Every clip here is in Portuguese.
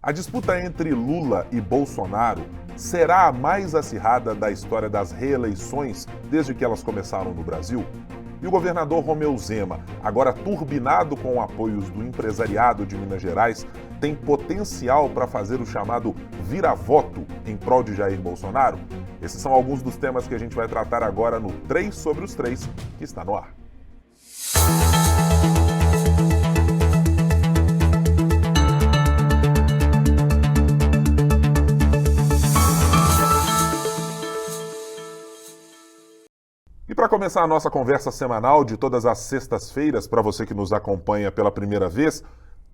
A disputa entre Lula e Bolsonaro será a mais acirrada da história das reeleições desde que elas começaram no Brasil? E o governador Romeu Zema, agora turbinado com apoios do empresariado de Minas Gerais, tem potencial para fazer o chamado vira-voto em prol de Jair Bolsonaro? Esses são alguns dos temas que a gente vai tratar agora no 3 sobre os 3, que está no ar. E para começar a nossa conversa semanal de todas as sextas-feiras, para você que nos acompanha pela primeira vez,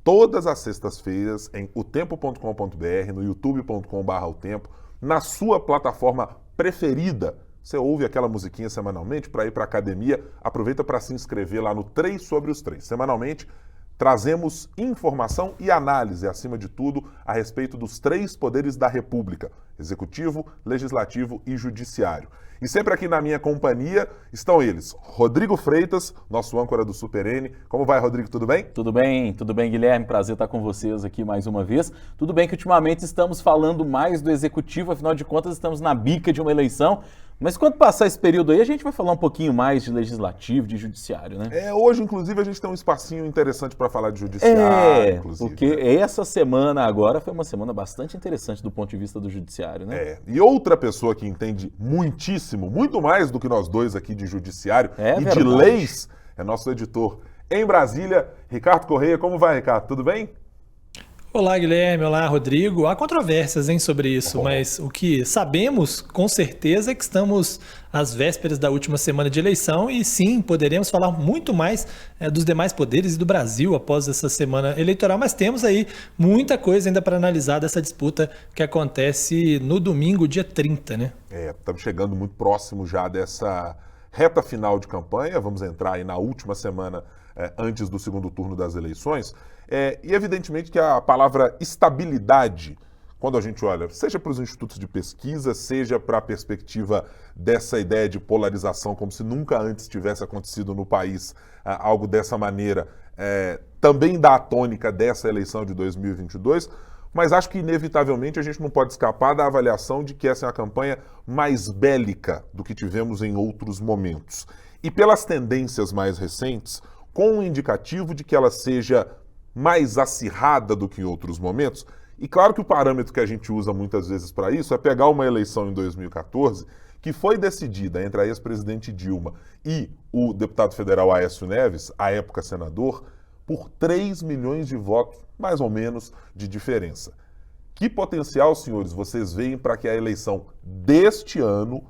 todas as sextas-feiras em otempo.com.br, no youtube.com/otempo, na sua plataforma preferida. Você ouve aquela musiquinha semanalmente para ir para a academia, aproveita para se inscrever lá no 3 sobre os 3. Semanalmente, trazemos informação e análise, acima de tudo, a respeito dos 3 poderes da República: Executivo, Legislativo e Judiciário. E sempre aqui na minha companhia estão eles, Rodrigo Freitas, nosso âncora do Super N. Como vai, Rodrigo? Tudo bem? Tudo bem, Guilherme. Prazer estar com vocês aqui mais uma vez. Tudo bem que ultimamente estamos falando mais do Executivo, afinal de contas estamos na bica de uma eleição. Mas quando passar esse período aí, a gente vai falar um pouquinho mais de Legislativo, de Judiciário, né? Hoje, inclusive, a gente tem um espacinho interessante para falar de Judiciário, inclusive. Porque essa semana agora foi uma semana bastante interessante do ponto de vista do Judiciário, né? E outra pessoa que entende muitíssimo, muito mais do que nós dois aqui de Judiciário e verdade. De leis, é nosso editor em Brasília, Ricardo Correia. Como vai, Ricardo? Tudo bem? Olá, Guilherme. Olá, Rodrigo. Há controvérsias, sobre isso, mas o que sabemos com certeza é que estamos às vésperas da última semana de eleição e sim, poderemos falar muito mais dos demais poderes e do Brasil após essa semana eleitoral, mas temos aí muita coisa ainda para analisar dessa disputa que acontece no domingo, dia 30, né? Estamos chegando muito próximo já dessa reta final de campanha, vamos entrar aí na última semana antes do segundo turno das eleições. E evidentemente que a palavra estabilidade, quando a gente olha, seja para os institutos de pesquisa, seja para a perspectiva dessa ideia de polarização, como se nunca antes tivesse acontecido no país algo dessa maneira, também dá a tônica dessa eleição de 2022, mas acho que inevitavelmente a gente não pode escapar da avaliação de que essa é uma campanha mais bélica do que tivemos em outros momentos. E pelas tendências mais recentes, com um indicativo de que ela seja mais acirrada do que em outros momentos. E claro que o parâmetro que a gente usa muitas vezes para isso é pegar uma eleição em 2014 que foi decidida entre a ex-presidente Dilma e o deputado federal Aécio Neves, à época senador, por 3 milhões de votos, mais ou menos, de diferença. Que potencial, senhores, vocês veem para que a eleição deste ano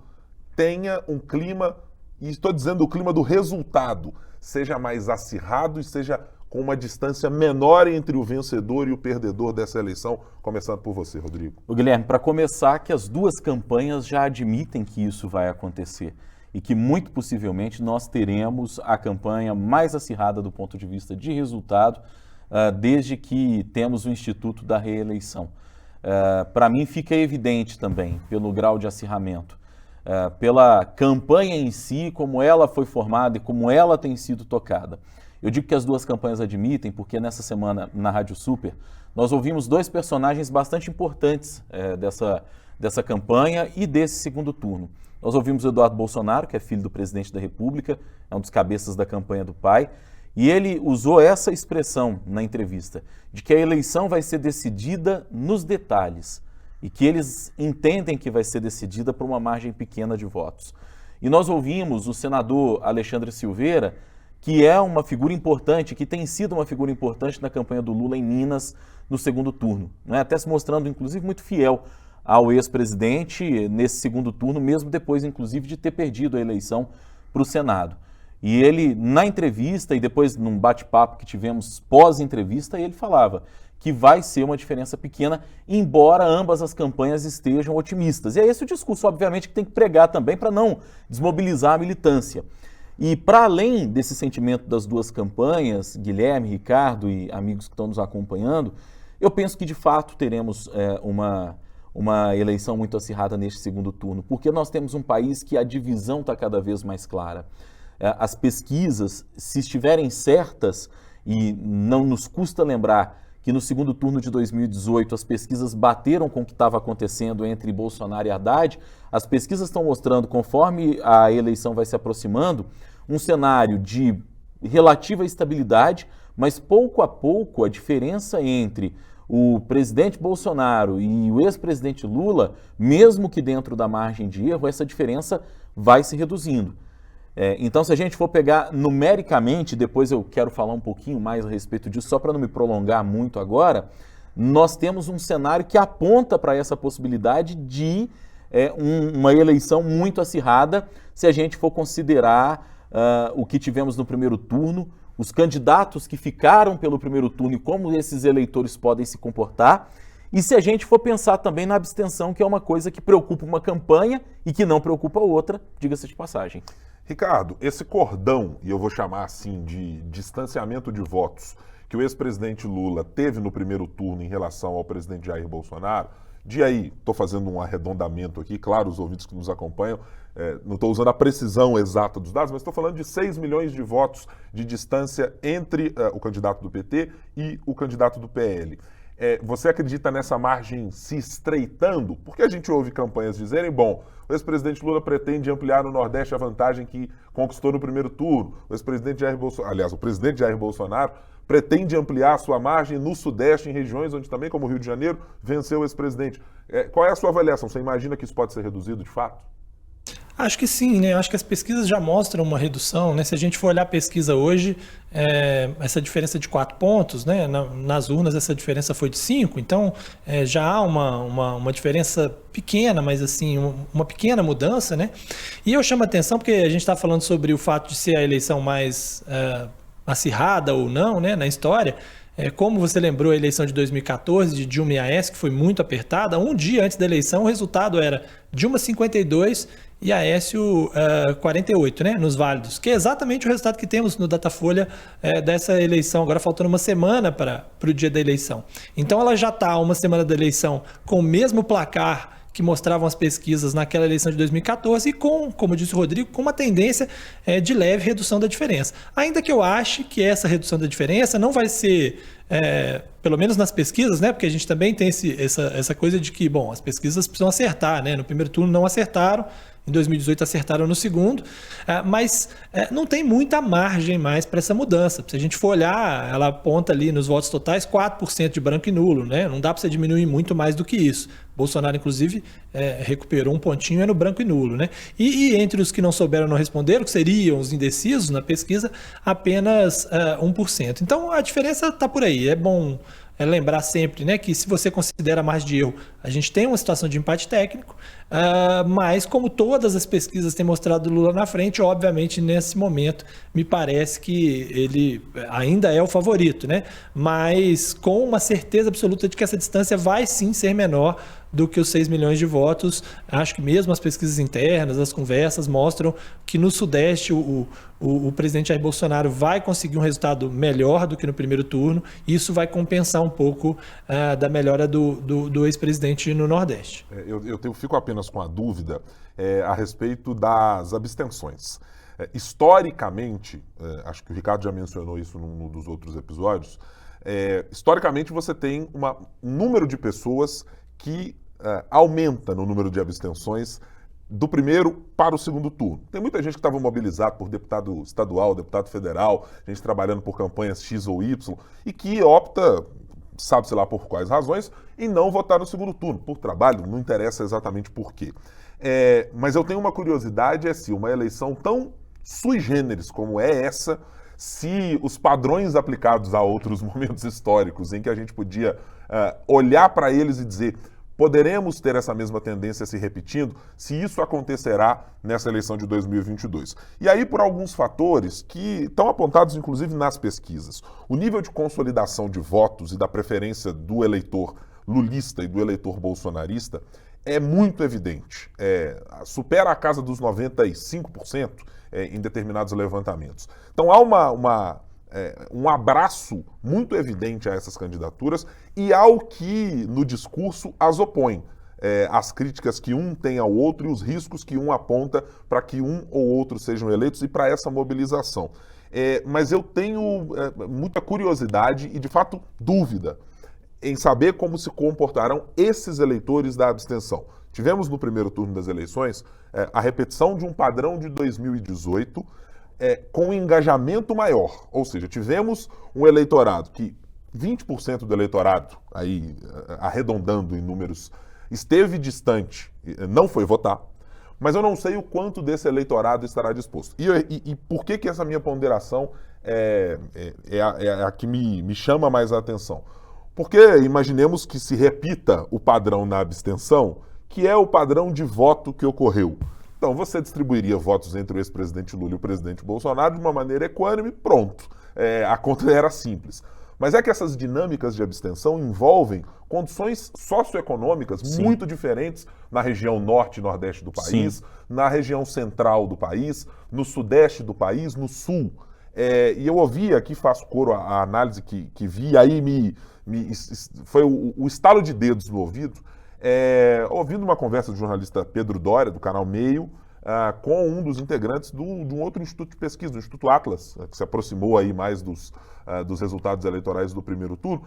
tenha um clima, e estou dizendo o clima do resultado, seja mais acirrado e seja com uma distância menor entre o vencedor e o perdedor dessa eleição, começando por você, Rodrigo. Guilherme, para começar, que as duas campanhas já admitem que isso vai acontecer e que muito possivelmente nós teremos a campanha mais acirrada do ponto de vista de resultado desde que temos o Instituto da Reeleição. Para mim fica evidente também, pelo grau de acirramento, pela campanha em si, como ela foi formada e como ela tem sido tocada. Eu digo que as duas campanhas admitem porque nessa semana na Rádio Super nós ouvimos 2 personagens bastante importantes dessa campanha e desse segundo turno. Nós ouvimos o Eduardo Bolsonaro, que é filho do presidente da República, é um dos cabeças da campanha do pai, e ele usou essa expressão na entrevista, de que a eleição vai ser decidida nos detalhes e que eles entendem que vai ser decidida por uma margem pequena de votos. E nós ouvimos o senador Alexandre Silveira, que é uma figura importante, que tem sido uma figura importante na campanha do Lula em Minas no segundo turno, né? Até se mostrando, inclusive, muito fiel ao ex-presidente nesse segundo turno, mesmo depois, inclusive, de ter perdido a eleição para o Senado. E ele, na entrevista e depois num bate-papo que tivemos pós-entrevista, ele falava que vai ser uma diferença pequena, embora ambas as campanhas estejam otimistas. E é esse o discurso, obviamente, que tem que pregar também para não desmobilizar a militância. E para além desse sentimento das duas campanhas, Guilherme, Ricardo e amigos que estão nos acompanhando, eu penso que de fato teremos uma eleição muito acirrada neste segundo turno, porque nós temos um país que a divisão está cada vez mais clara. As pesquisas, se estiverem certas, e não nos custa lembrar que que no segundo turno de 2018 as pesquisas bateram com o que estava acontecendo entre Bolsonaro e Haddad. As pesquisas estão mostrando, conforme a eleição vai se aproximando, um cenário de relativa estabilidade, mas pouco a pouco a diferença entre o presidente Bolsonaro e o ex-presidente Lula, mesmo que dentro da margem de erro, essa diferença vai se reduzindo. Então, se a gente for pegar numericamente, depois eu quero falar um pouquinho mais a respeito disso, só para não me prolongar muito agora, nós temos um cenário que aponta para essa possibilidade de uma eleição muito acirrada, se a gente for considerar o que tivemos no primeiro turno, os candidatos que ficaram pelo primeiro turno e como esses eleitores podem se comportar, e se a gente for pensar também na abstenção, que é uma coisa que preocupa uma campanha e que não preocupa outra, diga-se de passagem. Ricardo, esse cordão, e eu vou chamar assim de distanciamento de votos, que o ex-presidente Lula teve no primeiro turno em relação ao presidente Jair Bolsonaro, de aí, estou fazendo um arredondamento aqui, claro, os ouvintes que nos acompanham, não estou usando a precisão exata dos dados, mas estou falando de 6 milhões de votos de distância entre o candidato do PT e o candidato do PL. Você acredita nessa margem se estreitando? Porque a gente ouve campanhas dizerem, bom, o ex-presidente Lula pretende ampliar no Nordeste a vantagem que conquistou no primeiro turno. O ex-presidente Jair Bolsonaro, aliás, o presidente Jair Bolsonaro pretende ampliar a sua margem no Sudeste, em regiões onde também, como o Rio de Janeiro, venceu o ex-presidente. Qual é a sua avaliação? Você imagina que isso pode ser reduzido de fato? Acho que sim, né? Acho que as pesquisas já mostram uma redução, né? Se a gente for olhar a pesquisa hoje, essa diferença de 4 pontos, né? Nas urnas essa diferença foi de 5, então já há uma diferença pequena, mas assim, uma pequena mudança, né? E eu chamo a atenção porque a gente está falando sobre o fato de ser a eleição mais acirrada ou não, né? Na história. Como você lembrou a eleição de 2014, de Dilma e Aécio, que foi muito apertada, um dia antes da eleição o resultado era Dilma 52 e Aécio 48, né, nos válidos, que é exatamente o resultado que temos no Datafolha dessa eleição, agora faltando uma semana para o dia da eleição. Então ela já está uma semana da eleição com o mesmo placar que mostravam as pesquisas naquela eleição de 2014 e como disse o Rodrigo, com uma tendência de leve redução da diferença. Ainda que eu ache que essa redução da diferença não vai ser, pelo menos nas pesquisas, né, porque a gente também tem essa coisa de que, bom, as pesquisas precisam acertar, né, no primeiro turno não acertaram, em 2018 acertaram no segundo, mas não tem muita margem mais para essa mudança. Se a gente for olhar, ela aponta ali nos votos totais 4% de branco e nulo, né? Não dá para você diminuir muito mais do que isso. Bolsonaro, inclusive, recuperou um pontinho no branco e nulo, né? E entre os que não souberam não responderam, que seriam os indecisos na pesquisa, apenas 1%. Então a diferença está por aí. É bom lembrar sempre, né, que se você considera a margem de erro, a gente tem uma situação de empate técnico, mas como todas as pesquisas têm mostrado o Lula na frente, obviamente nesse momento me parece que ele ainda é o favorito, né? Mas com uma certeza absoluta de que essa distância vai sim ser menor do que os 6 milhões de votos. Acho que mesmo as pesquisas internas, as conversas mostram que no Sudeste o presidente Jair Bolsonaro vai conseguir um resultado melhor do que no primeiro turno, e isso vai compensar um pouco da melhora do ex-presidente no Nordeste. Eu fico apenas com a dúvida a respeito das abstenções. Historicamente, acho que o Ricardo já mencionou isso num dos outros episódios, historicamente você tem um número de pessoas que aumenta no número de abstenções do primeiro para o segundo turno. Tem muita gente que estava mobilizada por deputado estadual, deputado federal, gente trabalhando por campanhas X ou Y, e que opta, sabe-se lá por quais razões, em não votar no segundo turno, por trabalho, não interessa exatamente por quê. Mas eu tenho uma curiosidade, se uma eleição tão sui generis como é essa, se os padrões aplicados a outros momentos históricos em que a gente podia olhar para eles e dizer poderemos ter essa mesma tendência se repetindo, se isso acontecerá nessa eleição de 2022. E aí por alguns fatores que estão apontados inclusive nas pesquisas. O nível de consolidação de votos e da preferência do eleitor lulista e do eleitor bolsonarista é muito evidente. Supera a casa dos 95% em determinados levantamentos. Então há um abraço muito evidente a essas candidaturas e ao que no discurso as opõe. As críticas que um tem ao outro e os riscos que um aponta para que um ou outro sejam eleitos e para essa mobilização. Mas eu tenho muita curiosidade e, de fato, dúvida em saber como se comportarão esses eleitores da abstenção. Tivemos no primeiro turno das eleições a repetição de um padrão de 2018 com um engajamento maior. Ou seja, tivemos um eleitorado que 20% do eleitorado, aí arredondando em números, esteve distante, não foi votar, mas eu não sei o quanto desse eleitorado estará disposto. E por que essa minha ponderação é a que me chama mais a atenção? Porque imaginemos que se repita o padrão na abstenção, que é o padrão de voto que ocorreu. Então, você distribuiria votos entre o ex-presidente Lula e o presidente Bolsonaro de uma maneira equânime, pronto. A conta era simples. Mas é que essas dinâmicas de abstenção envolvem condições socioeconômicas Sim. muito diferentes na região norte e nordeste do país, Sim. na região central do país, no sudeste do país, no sul. E eu ouvi aqui, faço coro à análise que vi, aí foi o estalo de dedos no ouvido, ouvindo uma conversa do jornalista Pedro Doria, do canal Meio, com um dos integrantes de um outro instituto de pesquisa, do Instituto Atlas, que se aproximou aí mais dos resultados eleitorais do primeiro turno,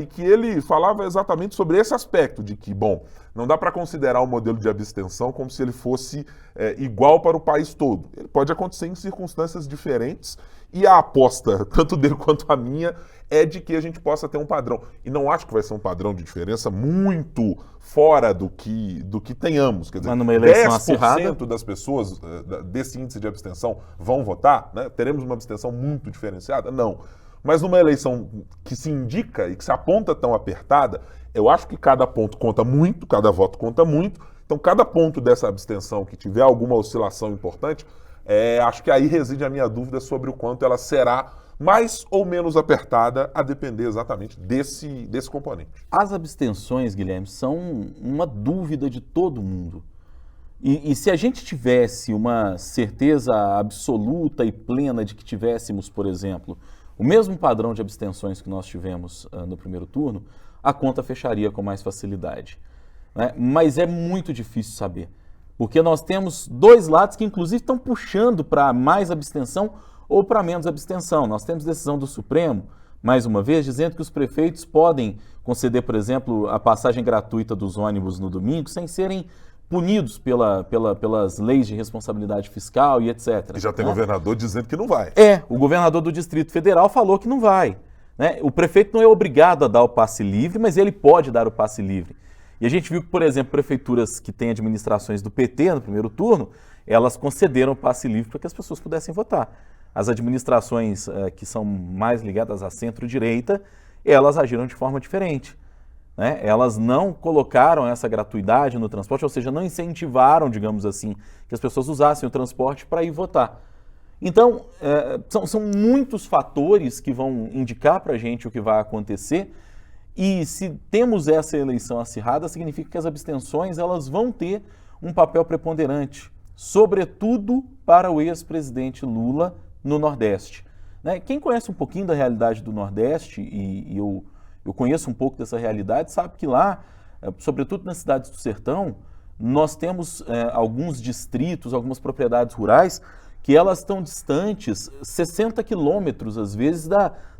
e que ele falava exatamente sobre esse aspecto de que, bom, não dá para considerar o modelo de abstenção como se ele fosse igual para o país todo. Ele pode acontecer em circunstâncias diferentes e a aposta, tanto dele quanto a minha, é de que a gente possa ter um padrão. E não acho que vai ser um padrão de diferença muito fora do que tenhamos. Quer dizer, mas numa eleição 10% acirrada das pessoas desse índice de abstenção vão votar, né? Teremos uma abstenção muito diferenciada? Não. Mas numa eleição que se indica e que se aponta tão apertada, eu acho que cada ponto conta muito, cada voto conta muito. Então, cada ponto dessa abstenção que tiver alguma oscilação importante, acho que aí reside a minha dúvida sobre o quanto ela será mais ou menos apertada, a depender exatamente desse componente. As abstenções, Guilherme, são uma dúvida de todo mundo. E se a gente tivesse uma certeza absoluta e plena de que tivéssemos, por exemplo, o mesmo padrão de abstenções que nós tivemos no primeiro turno, a conta fecharia com mais facilidade, né? Mas é muito difícil saber, porque nós temos dois lados que inclusive estão puxando para mais abstenção ou para menos abstenção. Nós temos decisão do Supremo, mais uma vez, dizendo que os prefeitos podem conceder, por exemplo, a passagem gratuita dos ônibus no domingo sem serem punidos pelas leis de responsabilidade fiscal e etc. E já tem né? governador dizendo que não vai. O governador do Distrito Federal falou que não vai, né? O prefeito não é obrigado a dar o passe livre, mas ele pode dar o passe livre. E a gente viu que, por exemplo, prefeituras que têm administrações do PT no primeiro turno, elas concederam o passe livre para que as pessoas pudessem votar. As administrações que são mais ligadas à centro-direita, elas agiram de forma diferente, né? Elas não colocaram essa gratuidade no transporte, ou seja, não incentivaram, digamos assim, que as pessoas usassem o transporte para ir votar. Então, são muitos fatores que vão indicar para a gente o que vai acontecer, e se temos essa eleição acirrada, significa que as abstenções elas vão ter um papel preponderante, sobretudo para o ex-presidente Lula no Nordeste, né? Quem conhece um pouquinho da realidade do Nordeste, e eu conheço um pouco dessa realidade, sabe que lá, sobretudo nas cidades do sertão, nós temos alguns distritos, algumas propriedades rurais, que elas estão distantes 60 quilômetros, às vezes,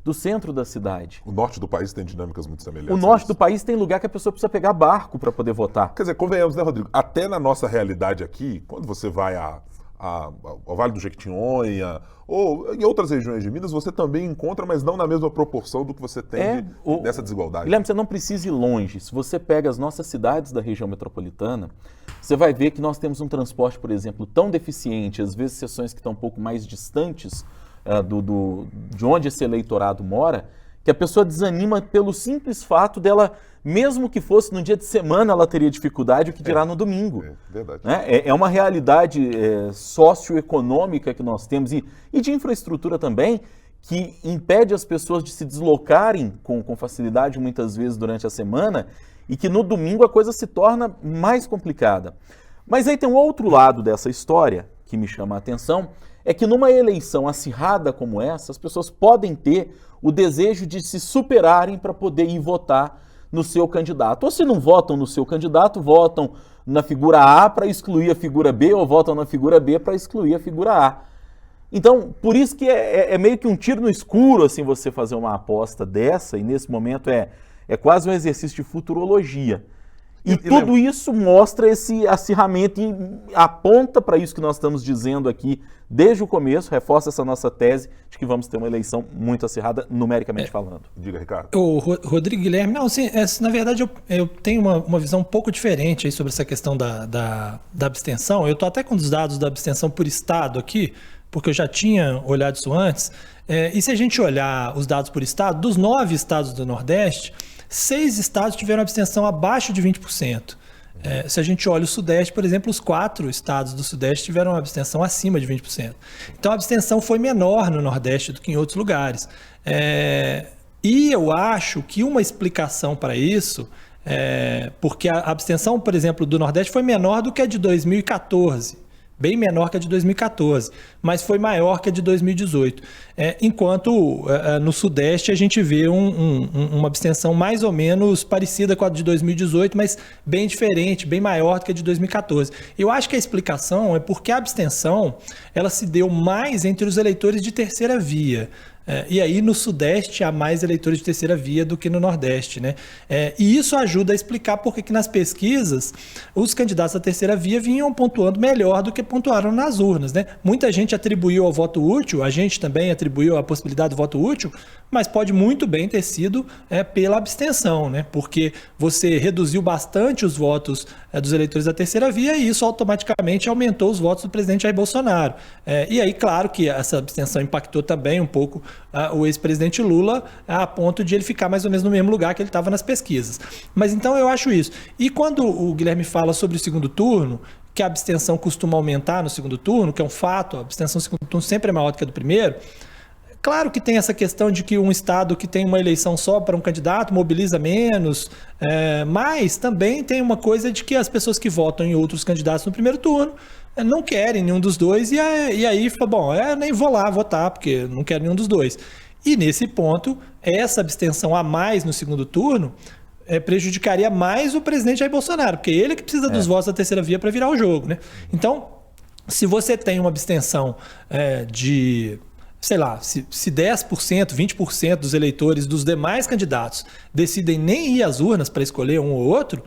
do centro da cidade. O norte do país tem dinâmicas muito semelhantes. O norte do país tem lugar que a pessoa precisa pegar barco para poder votar. Quer dizer, convenhamos, né, Rodrigo? Até na nossa realidade aqui, quando você vai ao Vale do Jequitinhonha ou em outras regiões de Minas, você também encontra, mas não na mesma proporção do que você tem dessa desigualdade. Guilherme, você não precisa ir longe. Se você pega as nossas cidades da região metropolitana, você vai ver que nós temos um transporte, por exemplo, tão deficiente, às vezes seções que estão um pouco mais distantes de onde esse eleitorado mora, que a pessoa desanima pelo simples fato dela, mesmo que fosse no dia de semana, ela teria dificuldade, o que dirá no domingo. Verdade. Né? É uma realidade socioeconômica que nós temos e de infraestrutura também, que impede as pessoas de se deslocarem com facilidade muitas vezes durante a semana e que no domingo a coisa se torna mais complicada. Mas aí tem um outro lado dessa história que me chama a atenção, é que numa eleição acirrada como essa, as pessoas podem ter o desejo de se superarem para poder ir votar no seu candidato. Ou se não votam no seu candidato, votam na figura A para excluir a figura B, ou votam na figura B para excluir a figura A. Então, por isso que é meio que um tiro no escuro, assim, você fazer uma aposta dessa, e nesse momento É quase um exercício de futurologia. E tudo lembra... isso mostra esse acirramento e aponta para isso que nós estamos dizendo aqui desde o começo, reforça essa nossa tese de que vamos ter uma eleição muito acirrada, numericamente falando. Diga, Ricardo. O Rodrigo Guilherme, não, assim, na verdade eu tenho uma visão um pouco diferente aí sobre essa questão da abstenção. Eu estou até com os dados da abstenção por estado aqui, porque eu já tinha olhado isso antes. E se a gente olhar os dados por estado, dos 9 estados do Nordeste, 6 estados tiveram abstenção abaixo de 20%. Se a gente olha o Sudeste, por exemplo, os 4 estados do Sudeste tiveram uma abstenção acima de 20%. Então a abstenção foi menor no Nordeste do que em outros lugares. E eu acho que uma explicação para isso, porque a abstenção, por exemplo, do Nordeste foi menor do que a de 2014. Bem menor que a de 2014, mas foi maior que a de 2018. Enquanto no Sudeste a gente vê uma abstenção mais ou menos parecida com a de 2018, mas bem diferente, bem maior do que a de 2014. Eu acho que a explicação é porque a abstenção ela se deu mais entre os eleitores de terceira via. E aí no Sudeste há mais eleitores de terceira via do que no Nordeste, né? E isso ajuda a explicar por que nas pesquisas os candidatos da terceira via vinham pontuando melhor do que pontuaram nas urnas, né? Muita gente atribuiu ao voto útil, a gente também atribuiu a possibilidade do voto útil, mas pode muito bem ter sido pela abstenção, né? Porque você reduziu bastante os votos dos eleitores da terceira via e isso automaticamente aumentou os votos do presidente Jair Bolsonaro. E aí, claro que essa abstenção impactou também um pouco o ex-presidente Lula a ponto de ele ficar mais ou menos no mesmo lugar que ele estava nas pesquisas. Mas então eu acho isso. E quando o Guilherme fala sobre o segundo turno, que a abstenção costuma aumentar no segundo turno, que é um fato, a abstenção no segundo turno sempre é maior do que a do primeiro, claro que tem essa questão de que um estado que tem uma eleição só para um candidato mobiliza menos, mas também tem uma coisa de que as pessoas que votam em outros candidatos no primeiro turno não querem nenhum dos dois e aí fica, bom, nem vou lá votar porque não quero nenhum dos dois. E nesse ponto, essa abstenção a mais no segundo turno prejudicaria mais o presidente Jair Bolsonaro, porque ele que precisa dos votos da terceira via para virar o jogo, né? Então, se você tem uma abstenção de... sei lá, se 10%, 20% dos eleitores dos demais candidatos decidem nem ir às urnas para escolher um ou outro,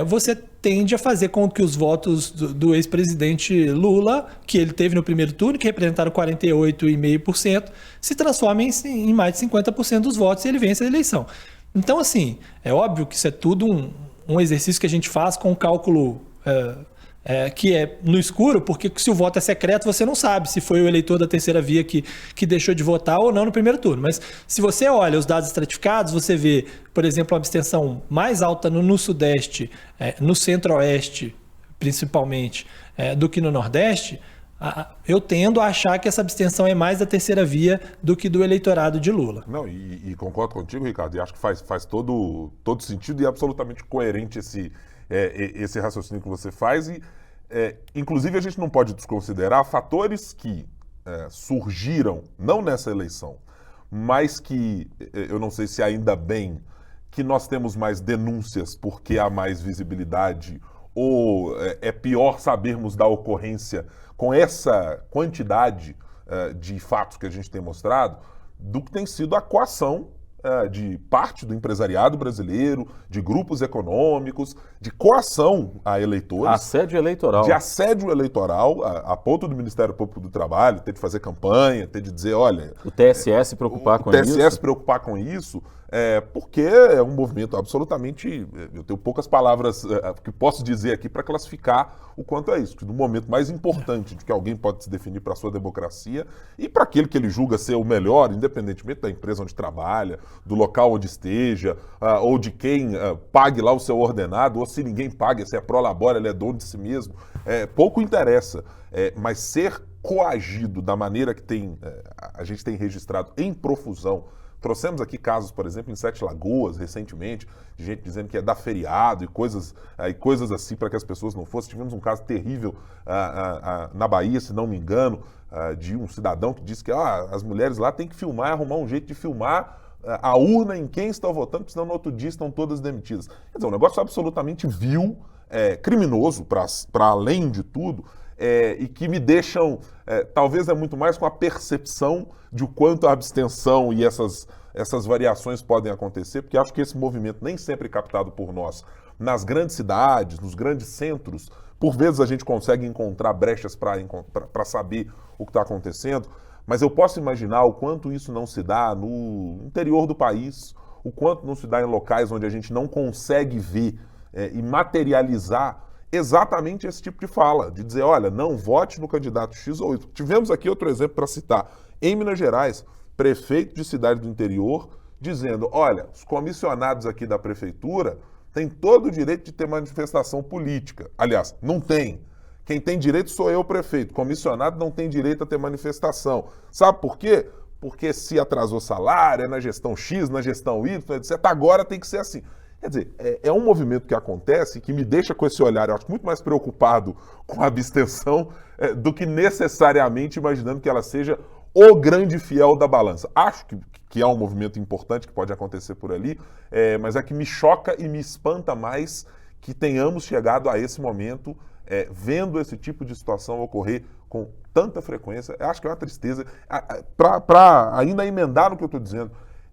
você tende a fazer com que os votos do ex-presidente Lula, que ele teve no primeiro turno, que representaram 48,5%, se transformem em mais de 50% dos votos e ele vence a eleição. Então, assim, é óbvio que isso é tudo um exercício que a gente faz com um cálculo... que é no escuro, porque se o voto é secreto, você não sabe se foi o eleitor da terceira via que deixou de votar ou não no primeiro turno. Mas se você olha os dados estratificados, você vê, por exemplo, a abstenção mais alta no Sudeste, no Centro-Oeste, principalmente, do que no Nordeste, eu tendo a achar que essa abstenção é mais da terceira via do que do eleitorado de Lula. Não, e concordo contigo, Ricardo, e acho que faz todo sentido e é absolutamente coerente esse raciocínio que você faz e, inclusive, a gente não pode desconsiderar fatores que surgiram, não nessa eleição, mas que, eu não sei se ainda bem, que nós temos mais denúncias porque há mais visibilidade ou é pior sabermos da ocorrência com essa quantidade de fatos que a gente tem mostrado do que tem sido a coação de parte do empresariado brasileiro, de grupos econômicos, de coação a eleitores. Assédio eleitoral. De assédio eleitoral, a ponto do Ministério Público do Trabalho ter de fazer campanha, ter de dizer, olha... O TSE se preocupar com isso. O TSE se preocupar com isso, porque é um movimento absolutamente... Eu tenho poucas palavras que posso dizer aqui para classificar o quanto é isso. Que no momento mais importante de que alguém pode se definir para a sua democracia e para aquele que ele julga ser o melhor, independentemente da empresa onde trabalha, do local onde esteja, ou de quem pague lá o seu ordenado, ou se ninguém paga, se é pró-labore, ele é dono de si mesmo, pouco interessa. Mas ser coagido da maneira que a gente tem registrado em profusão. Trouxemos aqui casos, por exemplo, em Sete Lagoas, recentemente, de gente dizendo que ia dar feriado e coisas assim para que as pessoas não fossem. Tivemos um caso terrível na Bahia, se não me engano, de um cidadão que disse que as mulheres lá têm que filmar, arrumar um jeito de filmar a urna em quem estão votando, porque senão no outro dia estão todas demitidas. Quer dizer, um negócio absolutamente vil, criminoso, para além de tudo, e que me deixam, talvez muito mais com a percepção de o quanto a abstenção e essas essas variações podem acontecer, porque acho que esse movimento nem sempre é captado por nós nas grandes cidades, nos grandes centros. Por vezes a gente consegue encontrar brechas para saber o que está acontecendo, mas eu posso imaginar o quanto isso não se dá no interior do país, o quanto não se dá em locais onde a gente não consegue ver e materializar exatamente esse tipo de fala, de dizer, olha, não vote no candidato X ou Y. Tivemos aqui outro exemplo para citar. Em Minas Gerais, prefeito de cidade do interior dizendo, olha, os comissionados aqui da prefeitura têm todo o direito de ter manifestação política. Aliás, não tem. Quem tem direito sou eu, prefeito. Comissionado não tem direito a ter manifestação. Sabe por quê? Porque se atrasou salário, é na gestão X, na gestão Y, etc. Agora tem que ser assim. Quer dizer, é um movimento que acontece que me deixa com esse olhar, eu acho, muito mais preocupado com a abstenção do que necessariamente imaginando que ela seja o grande fiel da balança. Acho que é um movimento importante que pode acontecer por ali, mas é que me choca e me espanta mais que tenhamos chegado a esse momento vendo esse tipo de situação ocorrer com tanta frequência. Eu acho que é uma tristeza. Para ainda emendar no que eu estou dizendo,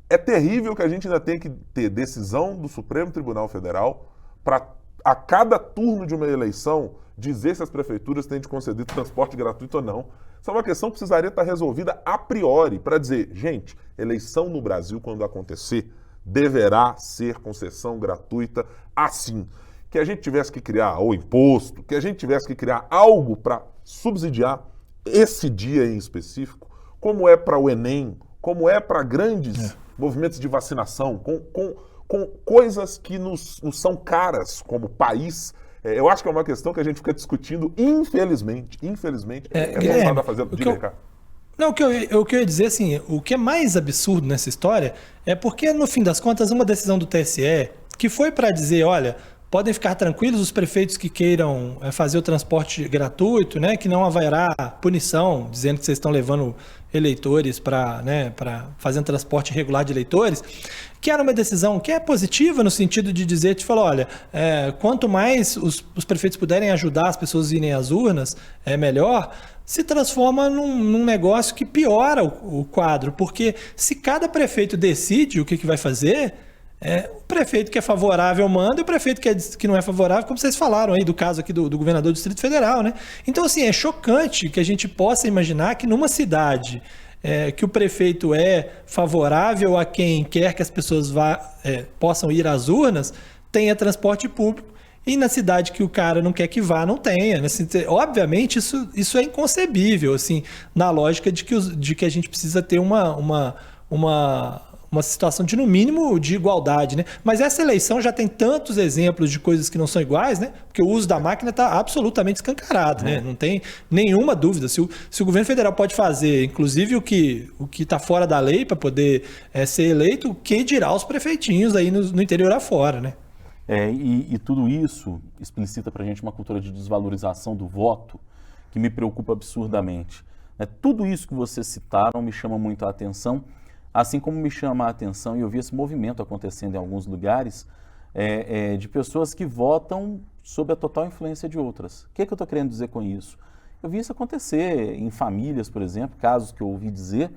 é terrível que a gente ainda tenha que ter decisão do Supremo Tribunal Federal para, a cada turno de uma eleição, dizer se as prefeituras têm de conceder transporte gratuito ou não. Isso é uma questão que precisaria estar resolvida a priori, para dizer, gente, eleição no Brasil, quando acontecer, deverá ser concessão gratuita assim. Que a gente tivesse que criar o imposto, que a gente tivesse que criar algo para subsidiar esse dia em específico, como é para o Enem, como é para grandes movimentos de vacinação, com coisas que nos são caras como país. Eu acho que é uma questão que a gente fica discutindo, infelizmente, voltado a fazer. Diga, cara. Não, o que eu ia dizer, assim, o que é mais absurdo nessa história é porque, no fim das contas, uma decisão do TSE que foi para dizer, olha, podem ficar tranquilos os prefeitos que queiram fazer o transporte gratuito, né, que não haverá punição, dizendo que vocês estão levando eleitores para fazer um transporte regular de eleitores, que era uma decisão que é positiva no sentido de dizer, te falou, olha, quanto mais os prefeitos puderem ajudar as pessoas a irem às urnas, é melhor, se transforma num negócio que piora o quadro, porque se cada prefeito decide o que vai fazer, o prefeito que é favorável manda e o prefeito que não é favorável, como vocês falaram aí do caso aqui do governador do Distrito Federal, né? Então, assim, é chocante que a gente possa imaginar que numa cidade que o prefeito é favorável a quem quer que as pessoas possam ir às urnas, tenha transporte público, e na cidade que o cara não quer que vá, não tenha. Né? Obviamente, isso é inconcebível, assim, na lógica de que a gente precisa ter uma situação de, no mínimo, de igualdade, né? Mas essa eleição já tem tantos exemplos de coisas que não são iguais, né? Porque o uso da máquina está absolutamente escancarado, né? Não tem nenhuma dúvida. Se o governo federal pode fazer, inclusive, o que está fora da lei para poder ser eleito, quem dirá os prefeitinhos aí no interior afora, né? E tudo isso explicita para a gente uma cultura de desvalorização do voto que me preocupa absurdamente. Tudo isso que vocês citaram me chama muito a atenção, assim como me chama a atenção, e eu vi esse movimento acontecendo em alguns lugares, de pessoas que votam sob a total influência de outras. O que eu estou querendo dizer com isso? Eu vi isso acontecer em famílias, por exemplo, casos que eu ouvi dizer,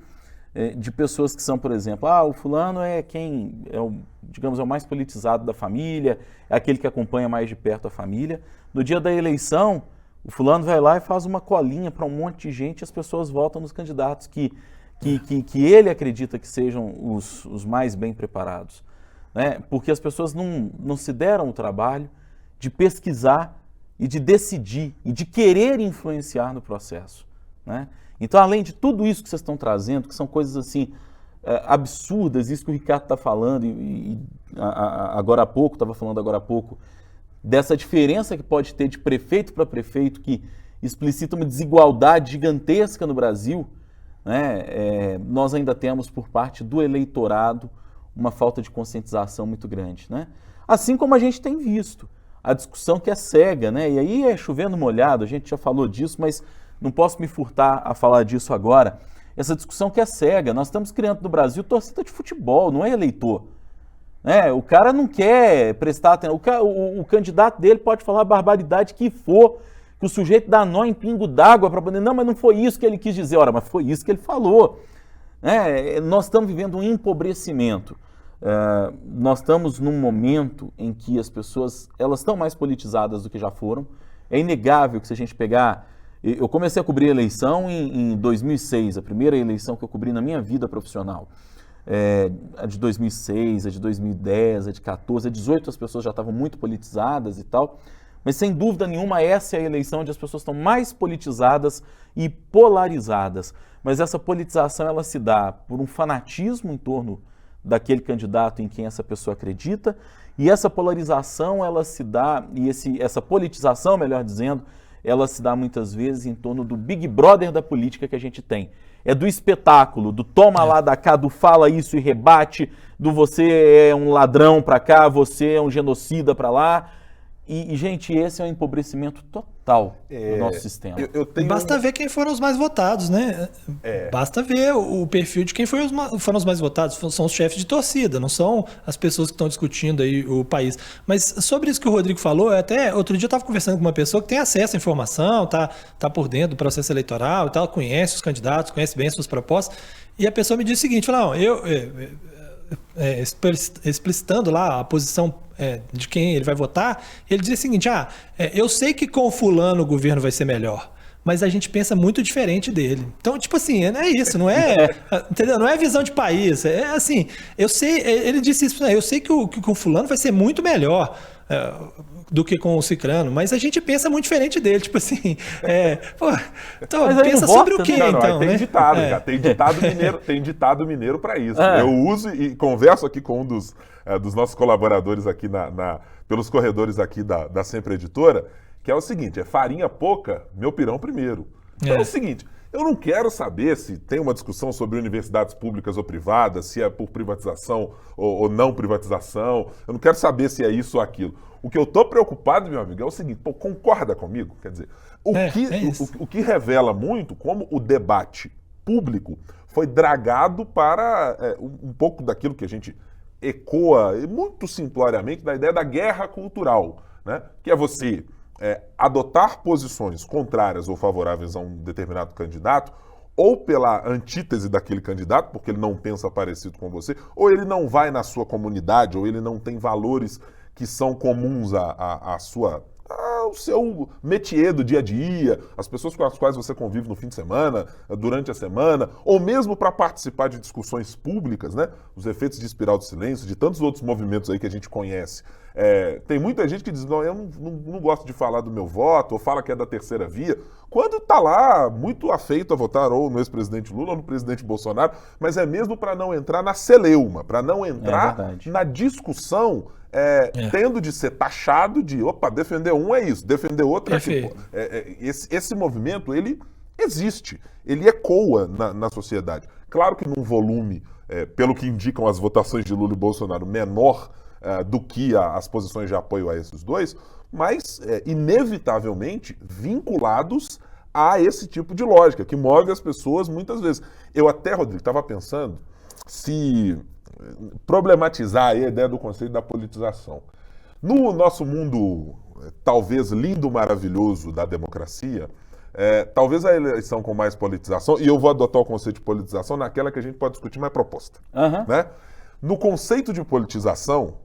de pessoas que são, por exemplo, o fulano é quem é o mais politizado da família, é aquele que acompanha mais de perto a família. No dia da eleição, o fulano vai lá e faz uma colinha para um monte de gente e as pessoas votam nos candidatos que ele acredita que sejam os mais bem preparados. Né? Porque as pessoas não se deram o trabalho de pesquisar e de decidir e de querer influenciar no processo. Né? Então, além de tudo isso que vocês estão trazendo, que são coisas assim absurdas, isso que o Ricardo está falando, agora há pouco, estava falando agora há pouco, dessa diferença que pode ter de prefeito para prefeito, que explicita uma desigualdade gigantesca no Brasil, né? Nós ainda temos por parte do eleitorado uma falta de conscientização muito grande. Né? Assim como a gente tem visto a discussão que é cega, né? E aí é chovendo molhado, a gente já falou disso, mas não posso me furtar a falar disso agora. Essa discussão que é cega, nós estamos criando no Brasil torcida de futebol, não é eleitor. Né? O cara não quer prestar atenção, o candidato dele pode falar a barbaridade que for, que o sujeito dá nó em pingo d'água para poder... Não, mas não foi isso que ele quis dizer. Ora, mas foi isso que ele falou. né? Nós estamos vivendo um empobrecimento. Nós estamos num momento em que as pessoas elas estão mais politizadas do que já foram. É inegável que se a gente pegar... Eu comecei a cobrir a eleição em 2006, a primeira eleição que eu cobri na minha vida profissional. A de 2006, a de 2010, a de 14, a de 18 as pessoas já estavam muito politizadas e tal. Mas sem dúvida nenhuma essa é a eleição onde as pessoas estão mais politizadas e polarizadas. Mas essa politização ela se dá por um fanatismo em torno daquele candidato em quem essa pessoa acredita, e essa polarização ela se dá, e essa politização, melhor dizendo, ela se dá muitas vezes em torno do Big Brother da política que a gente tem. É do espetáculo, do toma lá da cá, do fala isso e rebate, do você é um ladrão para cá, você é um genocida para lá. E, gente, esse é um empobrecimento total do nosso sistema. Basta ver quem foram os mais votados, né? Basta ver o perfil de quem foram os mais votados. São os chefes de torcida, não são as pessoas que estão discutindo aí o país. Mas sobre isso que o Rodrigo falou, até outro dia eu estava conversando com uma pessoa que tem acesso à informação, tá por dentro do processo eleitoral e tal, conhece os candidatos, conhece bem as suas propostas, e a pessoa me disse o seguinte, falou, explicitando lá a posição de quem ele vai votar, ele diz o seguinte, eu sei que com o fulano o governo vai ser melhor, mas a gente pensa muito diferente dele. Então, tipo assim, é isso, não é, entendeu? Não é visão de país, é assim, eu sei, ele disse isso, eu sei que com o fulano vai ser muito melhor do que com o cicrano, mas a gente pensa muito diferente dele, tipo assim, então, pensa sobre o quê, então, tem né? ditado, cara, tem ditado mineiro para isso. Eu uso e converso aqui com um dos nossos colaboradores aqui pelos corredores aqui da Sempre Editora, que é o seguinte, farinha pouca, meu pirão primeiro. Então é o seguinte, eu não quero saber se tem uma discussão sobre universidades públicas ou privadas, se é por privatização ou não privatização, eu não quero saber se é isso ou aquilo. O que eu estou preocupado, meu amigo, é o seguinte, concorda comigo? Quer dizer, o que revela muito como o debate público foi dragado para um pouco daquilo que a gente ecoa muito simploriamente da ideia da guerra cultural, né? Que é você adotar posições contrárias ou favoráveis a um determinado candidato, ou pela antítese daquele candidato, porque ele não pensa parecido com você, ou ele não vai na sua comunidade, ou ele não tem valores que são comuns ao seu métier do dia a dia, as pessoas com as quais você convive no fim de semana, durante a semana, ou mesmo para participar de discussões públicas, né? Os efeitos de espiral do silêncio, de tantos outros movimentos aí que a gente conhece. Tem muita gente que diz, não, eu não gosto de falar do meu voto, ou fala que é da terceira via, quando está lá muito afeito a votar ou no ex-presidente Lula ou no presidente Bolsonaro, mas é mesmo para não entrar na celeuma, para não entrar na discussão tendo de ser taxado de, defender um é isso, defender outro é aquilo. Esse movimento, ele existe, ele ecoa na sociedade. Claro que num volume, pelo que indicam as votações de Lula e Bolsonaro, menor do que as posições de apoio a esses dois, mas inevitavelmente vinculados a esse tipo de lógica, que move as pessoas muitas vezes. Eu até, Rodrigo, estava pensando se problematizar a ideia do conceito da politização. No nosso mundo, talvez lindo, maravilhoso da democracia, talvez a eleição com mais politização, e eu vou adotar o conceito de politização naquela que a gente pode discutir mais proposta. Né? No conceito de politização,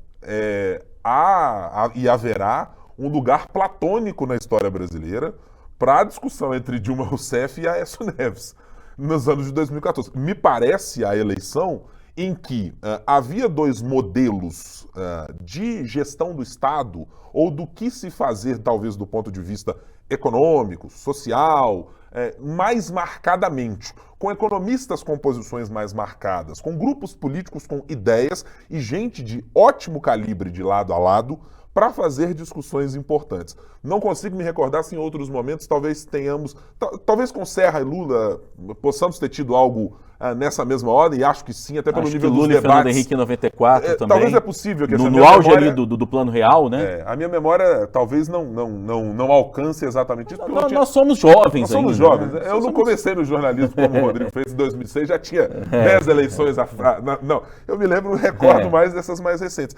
haverá um lugar platônico na história brasileira para a discussão entre Dilma Rousseff e Aécio Neves, nos anos de 2014. Me parece a eleição em que havia dois modelos de gestão do Estado, ou do que se fazer, talvez, do ponto de vista econômico, social, mais marcadamente, com economistas com posições mais marcadas, com grupos políticos com ideias e gente de ótimo calibre de lado a lado para fazer discussões importantes. Não consigo me recordar se em outros momentos talvez tenhamos, talvez com Serra e Lula possamos ter tido algo nessa mesma ordem, e acho que sim, até pelo nível dos Lula debates. E Fernando Henrique em 94 também. Talvez é possível que no auge memória, ali do Plano Real, né? A minha memória talvez não alcance exatamente isso. Nós somos jovens. Nós somos jovens. Né? Eu não comecei no jornalismo como o Rodrigo fez em 2006, já tinha 10 eleições. Não, eu me lembro, recordo mais dessas mais recentes.